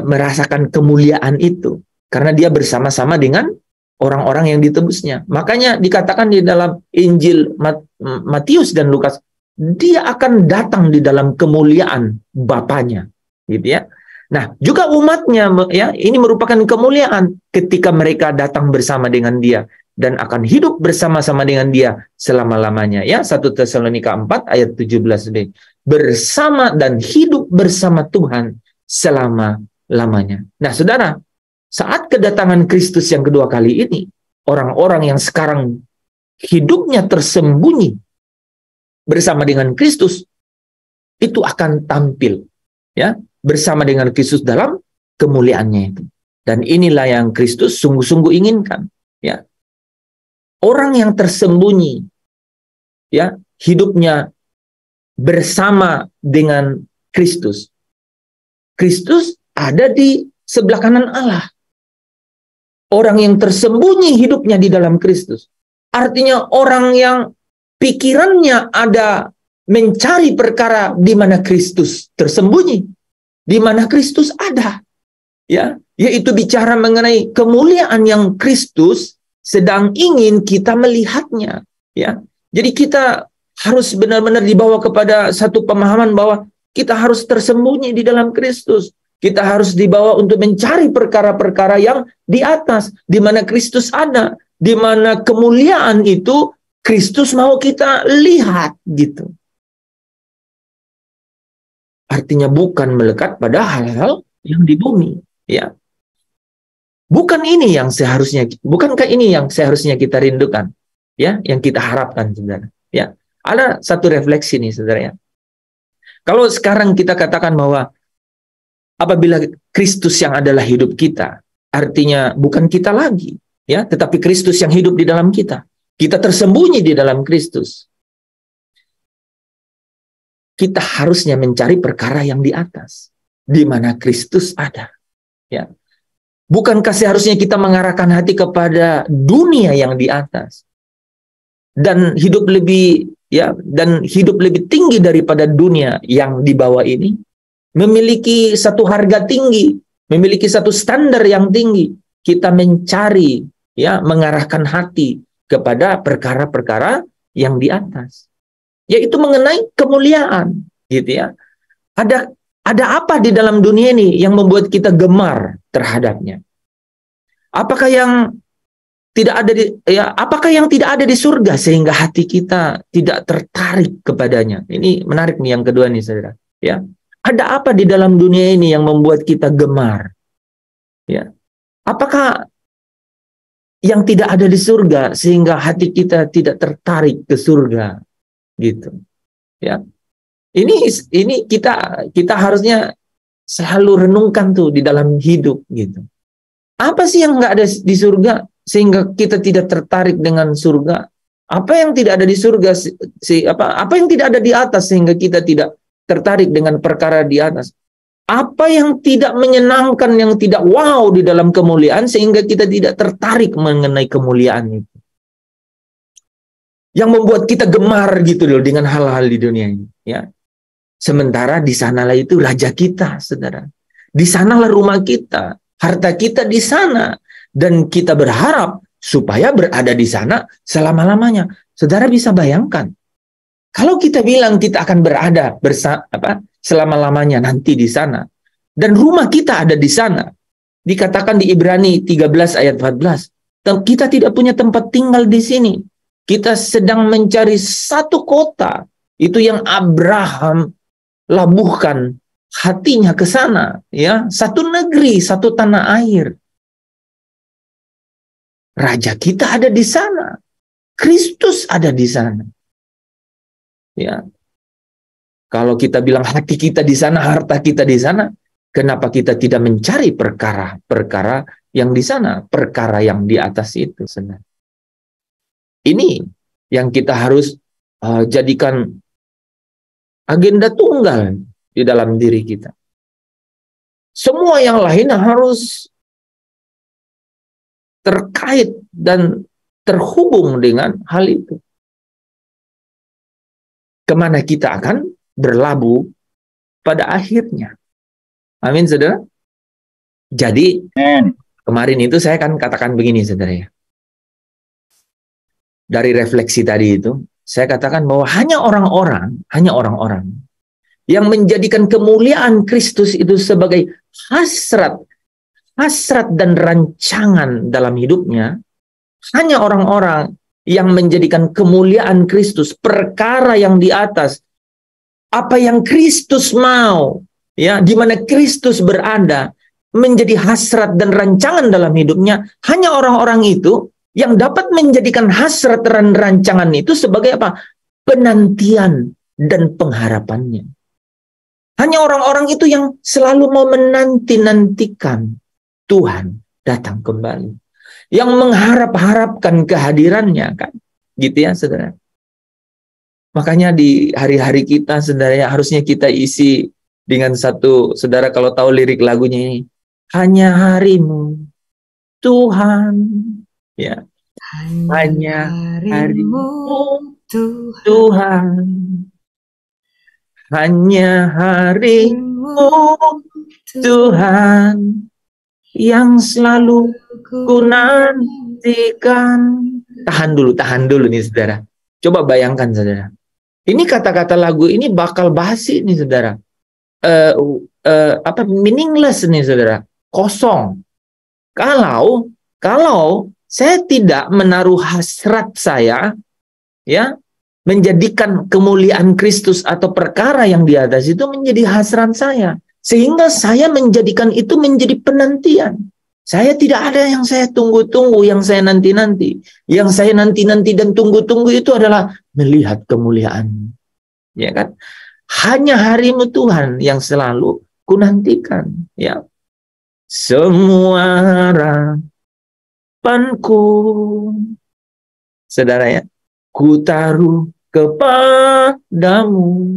merasakan kemuliaan itu karena Dia bersama-sama dengan orang-orang yang ditebusnya. Makanya dikatakan di dalam Injil Matius dan Lukas, Dia akan datang di dalam kemuliaan Bapanya, gitu ya. Nah, juga umatnya ya, ini merupakan kemuliaan ketika mereka datang bersama dengan Dia dan akan hidup bersama-sama dengan Dia selama-lamanya ya. 1 Tesalonika 4 ayat 17b. Bersama dan hidup bersama Tuhan selama-lamanya. Nah, saudara, saat kedatangan Kristus yang kedua kali ini, orang-orang yang sekarang hidupnya tersembunyi bersama dengan Kristus itu akan tampil ya bersama dengan Kristus dalam kemuliaannya itu. Dan inilah yang Kristus sungguh-sungguh inginkan ya. Orang yang tersembunyi ya hidupnya bersama dengan Kristus. Kristus ada di sebelah kanan Allah. Orang yang tersembunyi hidupnya di dalam Kristus. Artinya orang yang pikirannya ada mencari perkara di mana Kristus tersembunyi, di mana Kristus ada, ya, yaitu bicara mengenai kemuliaan yang Kristus sedang ingin kita melihatnya, ya. Jadi kita harus benar-benar dibawa kepada satu pemahaman bahwa kita harus tersembunyi di dalam Kristus. Kita harus dibawa untuk mencari perkara-perkara yang di atas, di mana Kristus ada, di mana kemuliaan itu Kristus mau kita lihat gitu. Artinya bukan melekat pada hal-hal yang di bumi, ya. Bukankah ini yang seharusnya kita rindukan, ya, yang kita harapkan, saudara, ya. Ada satu refleksi nih, saudara ya. Kalau sekarang kita katakan bahwa apabila Kristus yang adalah hidup kita, artinya bukan kita lagi, ya, tetapi Kristus yang hidup di dalam kita. Kita tersembunyi di dalam Kristus. Kita harusnya mencari perkara yang di atas, di mana Kristus ada. Ya. Bukankah seharusnya kita mengarahkan hati kepada dunia yang di atas dan hidup lebih tinggi daripada dunia yang di bawah ini, memiliki satu harga tinggi, memiliki satu standar yang tinggi. Kita mencari, ya, mengarahkan hati kepada perkara-perkara yang di atas, yaitu mengenai kemuliaan, gitu ya. Ada apa di dalam dunia ini yang membuat kita gemar terhadapnya? Apakah yang apakah yang tidak ada di surga sehingga hati kita tidak tertarik kepadanya? Ini menarik nih yang kedua nih, saudara. Ya, ada apa di dalam dunia ini yang membuat kita gemar? Ya, apakah yang tidak ada di surga sehingga hati kita tidak tertarik ke surga? Gitu. Ya, ini kita harusnya selalu renungkan tuh di dalam hidup gitu. Apa sih yang nggak ada di surga sehingga kita tidak tertarik dengan surga? Apa yang tidak ada di surga apa yang tidak ada di atas sehingga kita tidak tertarik dengan perkara di atas? Apa yang tidak menyenangkan, yang tidak wow di dalam kemuliaan sehingga kita tidak tertarik mengenai kemuliaan itu? Yang membuat kita gemar gitu loh dengan hal-hal di dunia ini, ya. Sementara di sanalah itu raja kita, saudara. Di sanalah rumah kita, harta kita di sana, dan kita berharap supaya berada di sana selama-lamanya. Saudara bisa bayangkan, kalau kita bilang kita akan berada selama-lamanya nanti di sana, dan rumah kita ada di sana, dikatakan di Ibrani 13 ayat 14, kita tidak punya tempat tinggal di sini. Kita sedang mencari satu kota, itu yang Abraham labuhkan hatinya ke sana, ya, satu negeri, satu tanah air. Raja kita ada di sana, Kristus ada di sana. Ya, kalau kita bilang hati kita di sana, harta kita di sana, kenapa kita tidak mencari perkara yang di sana, perkara yang di atas itu, saudara? Ini yang kita harus jadikan agenda tunggal di dalam diri kita. Semua yang lain harus terkait dan terhubung dengan hal itu. Kemana kita akan berlabuh pada akhirnya. Amin, saudara. Jadi, kemarin itu saya akan katakan begini, saudara ya. Dari refleksi tadi itu, saya katakan bahwa hanya orang-orang yang menjadikan kemuliaan Kristus itu sebagai hasrat dan rancangan dalam hidupnya, hanya orang-orang yang menjadikan kemuliaan Kristus, perkara yang di atas, apa yang Kristus mau, ya, di mana Kristus berada, menjadi hasrat dan rancangan dalam hidupnya, hanya orang-orang itu yang dapat menjadikan hasrat dan rancangan itu sebagai apa? Penantian dan pengharapannya. Hanya orang-orang itu yang selalu mau menanti-nantikan Tuhan datang kembali. Yang mengharap-harapkan kehadirannya, kan? Gitu ya, saudara. Makanya di hari-hari kita, saudara, harusnya kita isi dengan satu, saudara kalau tahu lirik lagunya ini, hanya harimu, Tuhan. Ya, hanya harimu, Tuhan. Hanya harimu, Tuhan, yang selalu ku nantikan. Tahan dulu nih, saudara. Coba bayangkan, saudara. Ini kata-kata lagu ini bakal basi nih, saudara. Meaningless nih, saudara. Kosong. Kalau saya tidak menaruh hasrat saya, ya, menjadikan kemuliaan Kristus atau perkara yang di atas itu menjadi hasrat saya, sehingga saya menjadikan itu menjadi penantian. Saya tidak ada yang saya tunggu-tunggu, yang saya nanti-nanti. Yang saya nanti-nanti dan tunggu-tunggu itu adalah melihat kemuliaan. Ya kan? Hanya harimu, Tuhan, yang selalu ku nantikan, ya. Semua harapanku, saudara ya, ku taruh kepadamu,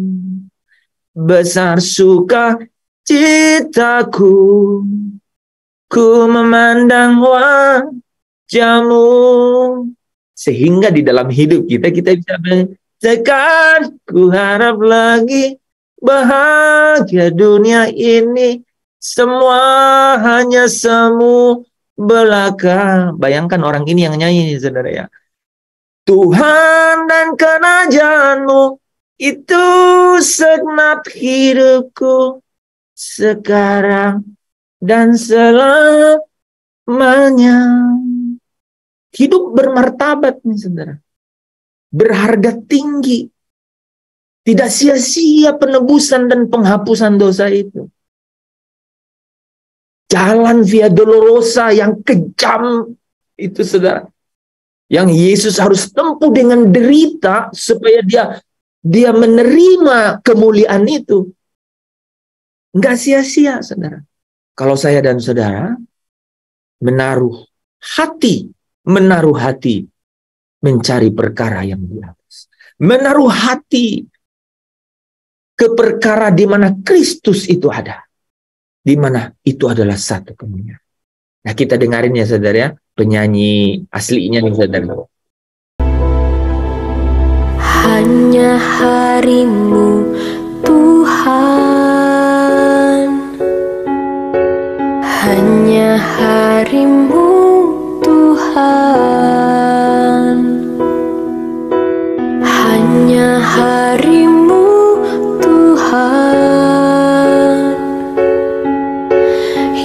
besar suka citaku, ku memandang wajahmu, sehingga di dalam hidup kita bisa tekan, ku harap lagi bahagia dunia ini, semua hanya semu belaka. Bayangkan orang ini yang nyanyi, saudara ya. Tuhan dan kerajaanmu itu segenap hidupku, sekarang, dan selamanya. Hidup bermartabat nih saudara. Berharga tinggi. Tidak sia-sia penebusan dan penghapusan dosa itu. Jalan Via Dolorosa yang kejam itu saudara. Yang Yesus harus tempuh dengan derita supaya dia menerima kemuliaan itu. Enggak sia-sia saudara. Kalau saya dan saudara menaruh hati mencari perkara yang di atas. Menaruh hati ke perkara di mana Kristus itu ada. Di mana itu adalah satu kemuliaan. Nah, kita dengarin ya saudara ya, penyanyi aslinya nih saudara. Hanya hari-Mu Tuhan, hanya hari-Mu Tuhan, hanya hari-Mu Tuhan,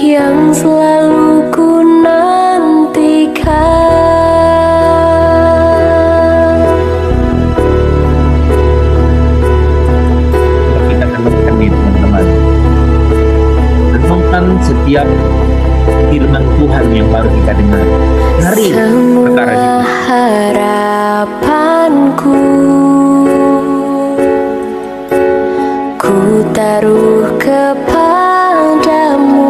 yang selalu ku nantikan. Kita renungkan nih teman-teman. Renungkan setiap firman Tuhan yang baru kita dengar. Hari perkara Semua itu. harapanku ku taruh kepadamu.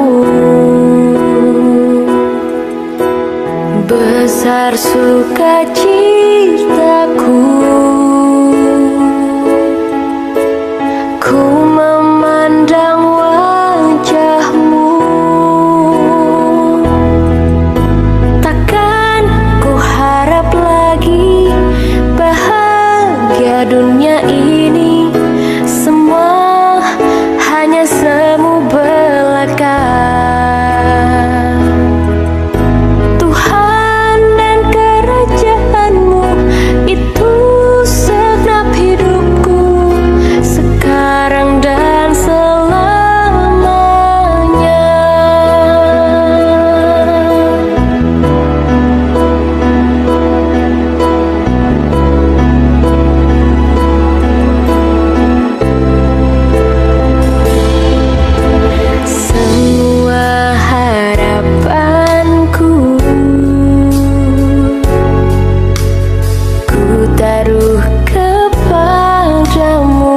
Besar sukacitaku, ku memandang wajah-Mu. Takkan ku harap lagi bahagia dunia ini, semua hanya semu belaka. Tuhan dan kerajaan-Mu itu segenap hidupku, sekarang dan selamanya. Semua harapanku ku taruh kepadamu.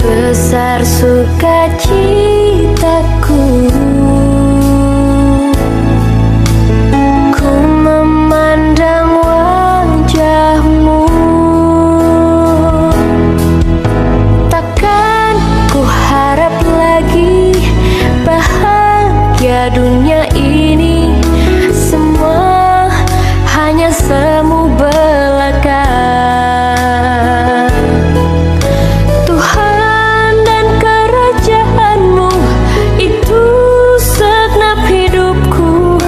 Besar sukacitaku, ku memandang wajah-Mu. Takkan ku harap lagi bahagia dunia ini, semua hanya semu belaka. Tuhan dan kerajaan-Mu itu segenap hidupku,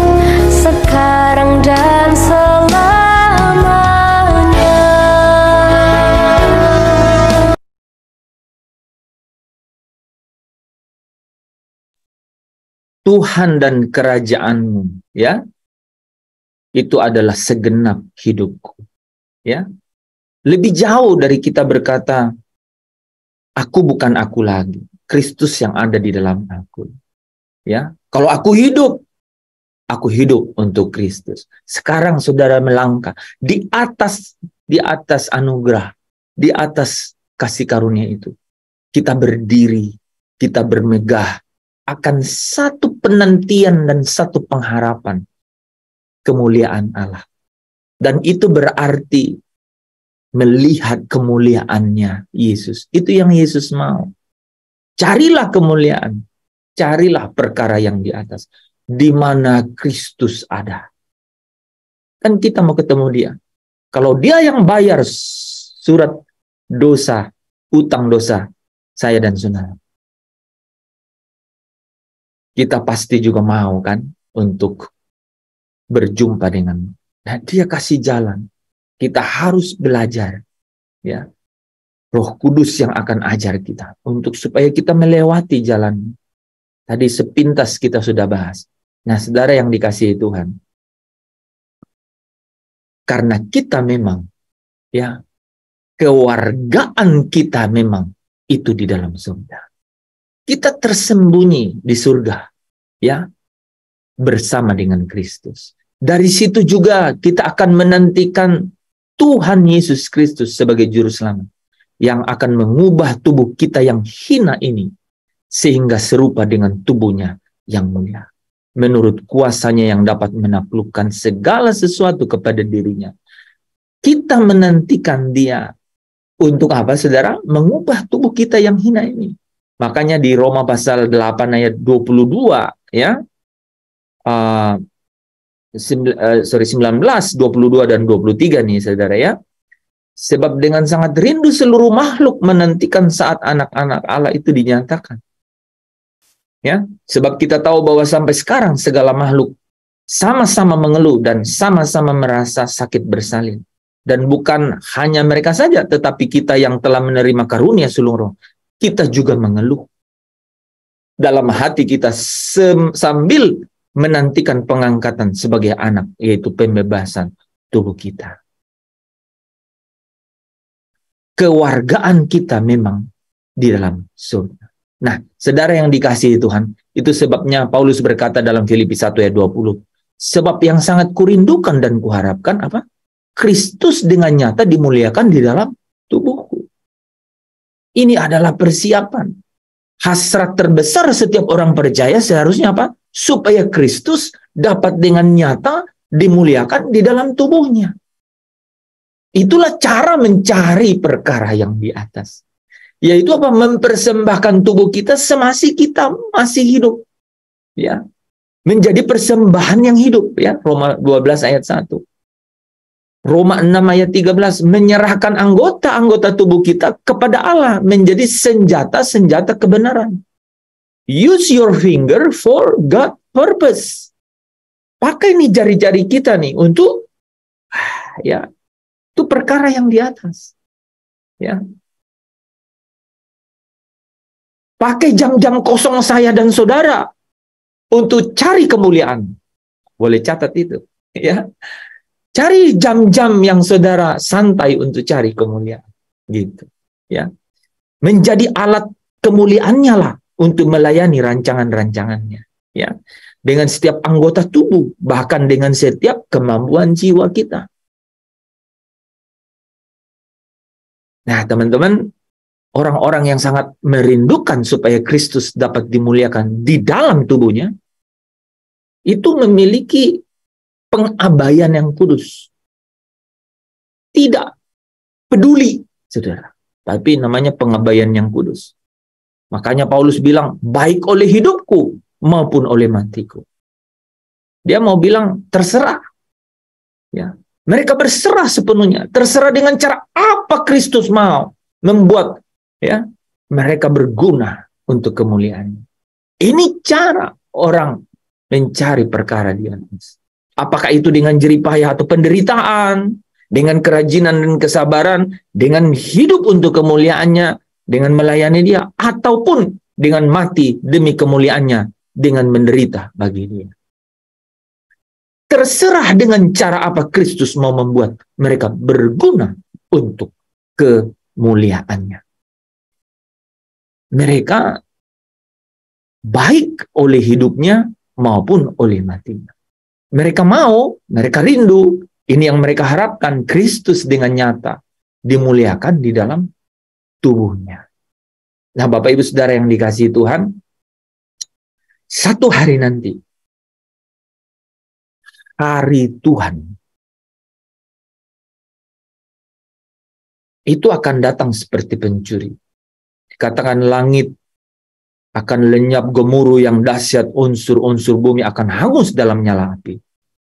sekarang dan selamanya. Tuhan dan kerajaan-Mu, ya, itu adalah segenap hidupku, ya. Lebih jauh dari kita berkata, aku bukan aku lagi, Kristus yang ada di dalam aku, ya. Kalau aku hidup untuk Kristus. Sekarang saudara melangkah di atas anugerah, di atas kasih karunia itu. Kita berdiri, kita bermegah akan satu penantian dan satu pengharapan kemuliaan Allah. Dan itu berarti melihat kemuliaannya Yesus. Itu yang Yesus mau. Carilah kemuliaan, carilah perkara yang di atas, di mana Kristus ada. Kan kita mau ketemu dia. Kalau dia yang bayar surat dosa, utang dosa saya dan saudara, kita pasti juga mau kan untuk berjumpa dengan. Nah, dia kasih jalan. Kita harus belajar, ya. Roh Kudus yang akan ajar kita untuk supaya kita melewati jalan. Tadi sepintas kita sudah bahas. Nah, saudara yang dikasihi Tuhan, karena kita memang, ya, kewargaan kita memang itu di dalam surga. Kita tersembunyi di surga, ya, bersama dengan Kristus. Dari situ juga kita akan menantikan Tuhan Yesus Kristus sebagai juru selamat yang akan mengubah tubuh kita yang hina ini sehingga serupa dengan tubuhnya yang mulia. Menurut kuasanya yang dapat menaklukkan segala sesuatu kepada dirinya. Kita menantikan Dia untuk apa, saudara? Mengubah tubuh kita yang hina ini. Makanya di Roma pasal 8 ayat 22, ya. 19, 22 dan 23 nih, saudara, ya. Sebab dengan sangat rindu seluruh makhluk menantikan saat anak-anak Allah itu dinyatakan. Ya, sebab kita tahu bahwa sampai sekarang segala makhluk sama-sama mengeluh dan sama-sama merasa sakit bersalin. Dan bukan hanya mereka saja, tetapi kita yang telah menerima karunia sulung roh, kita juga mengeluh dalam hati kita sambil menantikan pengangkatan sebagai anak, yaitu pembebasan tubuh kita. Kewargaan kita memang di dalam surga. Nah, saudara yang dikasihi Tuhan, itu sebabnya Paulus berkata dalam Filipi 1 ayat 20, sebab yang sangat kurindukan dan kuharapkan apa? Kristus dengan nyata dimuliakan di dalam tubuhku. Ini adalah persiapan. Hasrat terbesar setiap orang percaya seharusnya apa? Supaya Kristus dapat dengan nyata dimuliakan di dalam tubuhnya. Itulah cara mencari perkara yang di atas. Yaitu apa? Mempersembahkan tubuh kita semasa kita masih hidup. Ya. Menjadi persembahan yang hidup, ya. Roma 12 ayat 1. Roma 6 ayat 13, menyerahkan anggota-anggota tubuh kita kepada Allah menjadi senjata-senjata kebenaran. Use your finger for God purpose. Pakai nih jari-jari kita nih untuk, ya, itu perkara yang di atas. Ya. Pakai jam-jam kosong saya dan saudara untuk cari kemuliaan. Boleh catat itu, ya. Cari jam-jam yang saudara santai untuk cari kemuliaan, gitu, ya. Menjadi alat kemuliaannya lah untuk melayani rancangan-rancangannya, ya. Dengan setiap anggota tubuh, bahkan dengan setiap kemampuan jiwa kita. Nah, teman-teman, orang-orang yang sangat merindukan supaya Kristus dapat dimuliakan di dalam tubuhnya, itu memiliki pengabaian yang kudus. Tidak peduli, saudara. Tapi namanya pengabaian yang kudus. Makanya Paulus bilang, baik oleh hidupku maupun oleh matiku. Dia mau bilang, terserah. Ya. Mereka berserah sepenuhnya. Terserah dengan cara apa Kristus mau membuat, ya, mereka berguna untuk kemuliaannya. Ini cara orang mencari perkara di atas. Apakah itu dengan jeripayah atau penderitaan, dengan kerajinan dan kesabaran, dengan hidup untuk kemuliaannya, dengan melayani Dia, ataupun dengan mati demi kemuliaannya, dengan menderita bagi Dia. Terserah dengan cara apa Kristus mau membuat mereka berguna untuk kemuliaannya. Mereka baik oleh hidupnya maupun oleh matinya. Mereka mau, mereka rindu, ini yang mereka harapkan, Kristus dengan nyata dimuliakan di dalam tubuhnya. Nah, Bapak Ibu Saudara yang dikasihi Tuhan, satu hari nanti, hari Tuhan, itu akan datang seperti pencuri. Dikatakan langit akan lenyap gemuruh yang dahsyat, unsur-unsur bumi akan hangus dalam nyala api.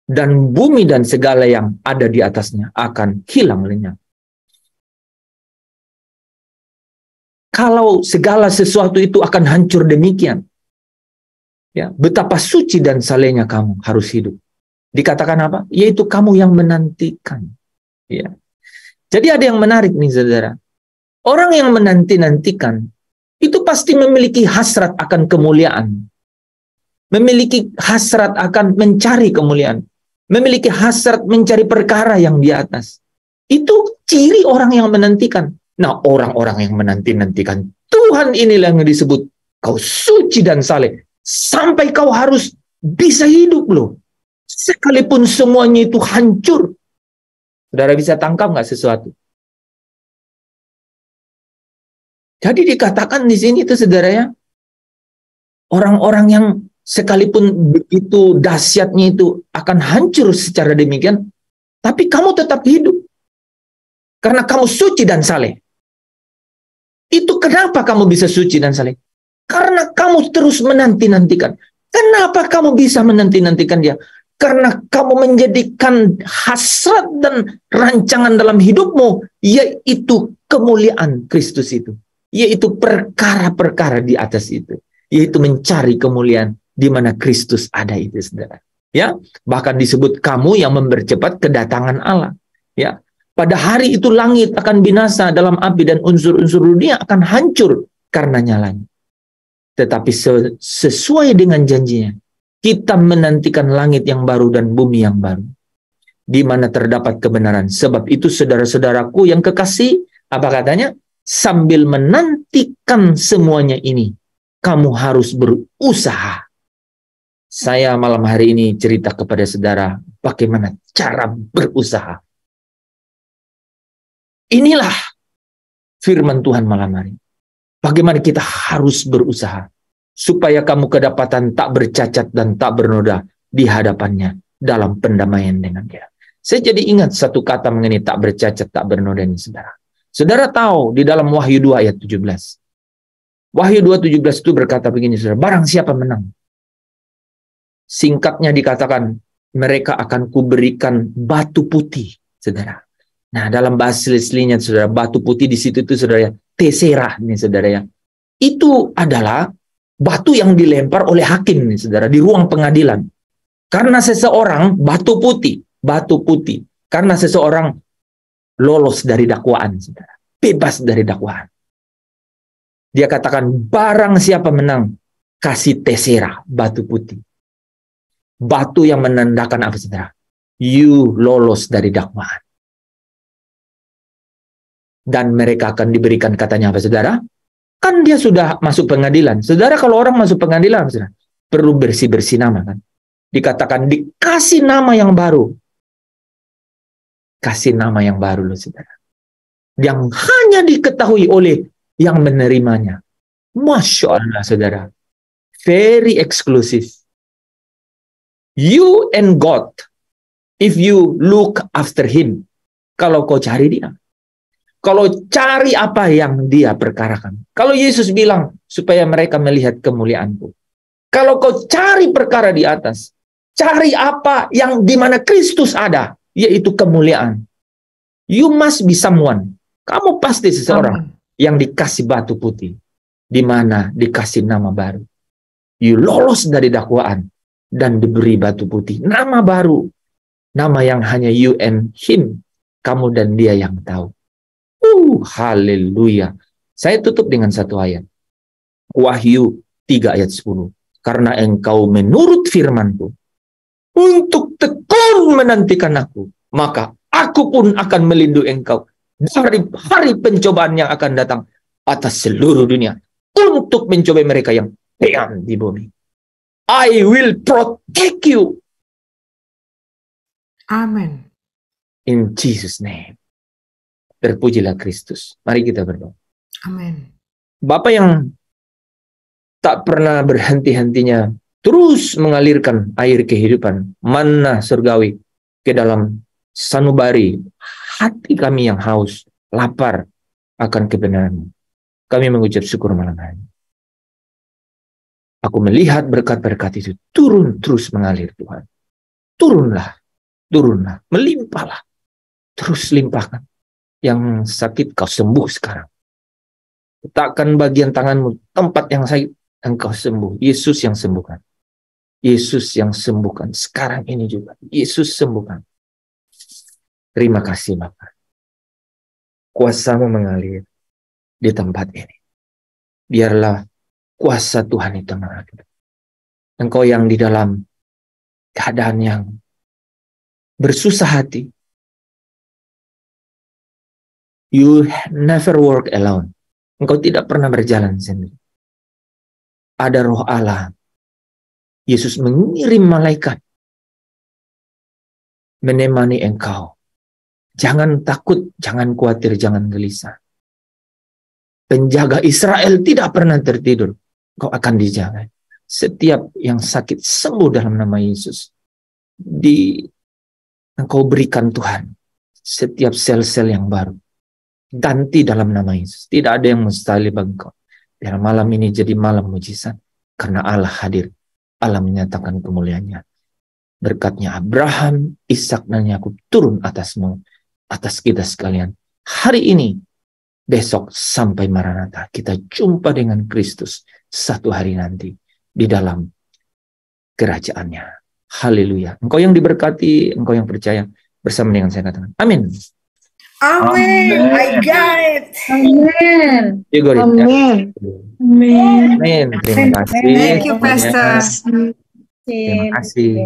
Dan bumi dan segala yang ada di atasnya akan hilang lenyap. Kalau segala sesuatu itu akan hancur demikian, ya, betapa suci dan salehnya kamu harus hidup. Dikatakan apa? Yaitu kamu yang menantikan. Ya. Jadi ada yang menarik nih, saudara. Orang yang menanti-nantikan itu pasti memiliki hasrat akan kemuliaan. Memiliki hasrat akan mencari kemuliaan. Memiliki hasrat mencari perkara yang di atas. Itu ciri orang yang menantikan. Nah, orang-orang yang menanti-nantikan Tuhan inilah yang disebut kau suci dan saleh. Sampai kau harus bisa hidup loh. Sekalipun semuanya itu hancur. Saudara bisa tangkap nggak sesuatu? Jadi dikatakan di sini itu saudara ya, orang-orang yang sekalipun begitu dahsyatnya itu akan hancur secara demikian, tapi kamu tetap hidup. Karena kamu suci dan saleh. Itu kenapa kamu bisa suci dan saleh? Karena kamu terus menanti-nantikan. Kenapa kamu bisa menanti-nantikan dia? Karena kamu menjadikan hasrat dan rancangan dalam hidupmu, yaitu kemuliaan Kristus itu. Yaitu perkara-perkara di atas itu. Yaitu mencari kemuliaan di mana Kristus ada itu, saudara. Ya, bahkan disebut kamu yang mempercepat kedatangan Allah. Ya, pada hari itu langit akan binasa dalam api dan unsur-unsur dunia akan hancur karena nyalanya. Tetapi sesuai dengan janjinya, kita menantikan langit yang baru dan bumi yang baru, di mana terdapat kebenaran. Sebab itu saudara-saudaraku yang kekasih, apa katanya? Sambil menantikan semuanya ini, kamu harus berusaha. Saya malam hari ini cerita kepada saudara bagaimana cara berusaha. Inilah firman Tuhan malam hari. Bagaimana kita harus berusaha supaya kamu kedapatan tak bercacat dan tak bernoda di hadapannya dalam pendamaian dengan Dia. Saya jadi ingat satu kata mengenai tak bercacat, tak bernoda ini, saudara. Saudara tahu di dalam Wahyu 2 ayat 17. Wahyu 2:17 itu berkata begini, saudara, barang siapa menang. Singkatnya dikatakan, mereka akan kuberikan batu putih, saudara. Nah, dalam bahasa aslinya, saudara, batu putih di situ itu, saudara, tesera, nih, saudara ya. Itu adalah batu yang dilempar oleh hakim, nih, saudara, di ruang pengadilan. Karena seseorang batu putih, karena seseorang lolos dari dakwaan, saudara, bebas dari dakwaan. Dia katakan, barang siapa menang, kasih tesera, batu putih. Batu yang menandakan apa, saudara? You lolos dari dakwaan. Dan mereka akan diberikan, katanya apa, saudara? Kan dia sudah masuk pengadilan. Saudara, kalau orang masuk pengadilan, saudara, perlu bersih-bersih nama, kan? Dikatakan dikasih nama yang baru. Kasih nama yang baru loh, saudara. Yang hanya diketahui oleh yang menerimanya. Masya Allah, saudara. Very exclusive. You and God, if you look after Him, kalau kau cari Dia, kalau cari apa yang Dia perkarakan. Kalau Yesus bilang, supaya mereka melihat kemuliaan-Ku. Kalau kau cari perkara di atas, cari apa yang di mana Kristus ada, yaitu kemuliaan. You must be someone. Kamu pasti seseorang yang dikasih batu putih, di mana dikasih nama baru. You lolos dari dakwaan dan diberi batu putih, nama baru, nama yang hanya you and Him, kamu dan Dia yang tahu. Haleluya. Saya tutup dengan satu ayat. Wahyu 3 ayat 10. Karena engkau menurut firman-Ku untuk tekun menantikan Aku, maka Aku pun akan melindungi engkau dari hari pencobaan yang akan datang atas seluruh dunia untuk mencobai mereka yang diam di bumi. I will protect you. Amen. In Jesus' name. Terpujilah Kristus. Mari kita berdoa. Amen. Bapa yang tak pernah berhenti-hentinya terus mengalirkan air kehidupan, manna surgawi ke dalam sanubari hati kami yang haus, lapar akan kebenaran. Kami mengucap syukur malam hari. Aku melihat berkat-berkat itu turun terus mengalir, Tuhan. Turunlah, melimpahlah. Terus limpahkan. Yang sakit kau sembuh sekarang. Letakkan bagian tanganmu, tempat yang sakit, engkau sembuh. Yesus yang sembuhkan. Yesus yang sembuhkan. Sekarang ini juga. Yesus sembuhkan. Terima kasih, Bapa. Kuasa-Mu mengalir. di tempat ini. Biarlah kuasa Tuhan itu mengatur. Engkau yang di dalam keadaan yang bersusah hati, you never walk alone. Engkau tidak pernah berjalan sendiri. Ada Roh Allah. Yesus mengirim malaikat menemani engkau. Jangan takut, jangan khawatir, jangan gelisah. Penjaga Israel tidak pernah tertidur. Engkau akan dijaga. Setiap yang sakit sembuh dalam nama Yesus. Engkau berikan Tuhan setiap sel-sel yang baru. Ganti dalam nama Yesus. Tidak ada yang mustahil bagi engkau. Biar malam ini jadi malam mujizat. Karena Allah hadir. Allah menyatakan kemuliaannya. Berkatnya Abraham, Ishak dan Yakub turun atasmu. Atas kita sekalian. Hari ini, besok sampai Maranatha. Kita jumpa dengan Kristus satu hari nanti. Di dalam kerajaannya. Haleluya. Engkau yang diberkati, engkau yang percaya. Bersama dengan saya katakan. Amin. Amin. I got it. Amin. You got it, ya? Amin. Amin. Amin. Terima kasih. Thank you, Pastor. Terima kasih.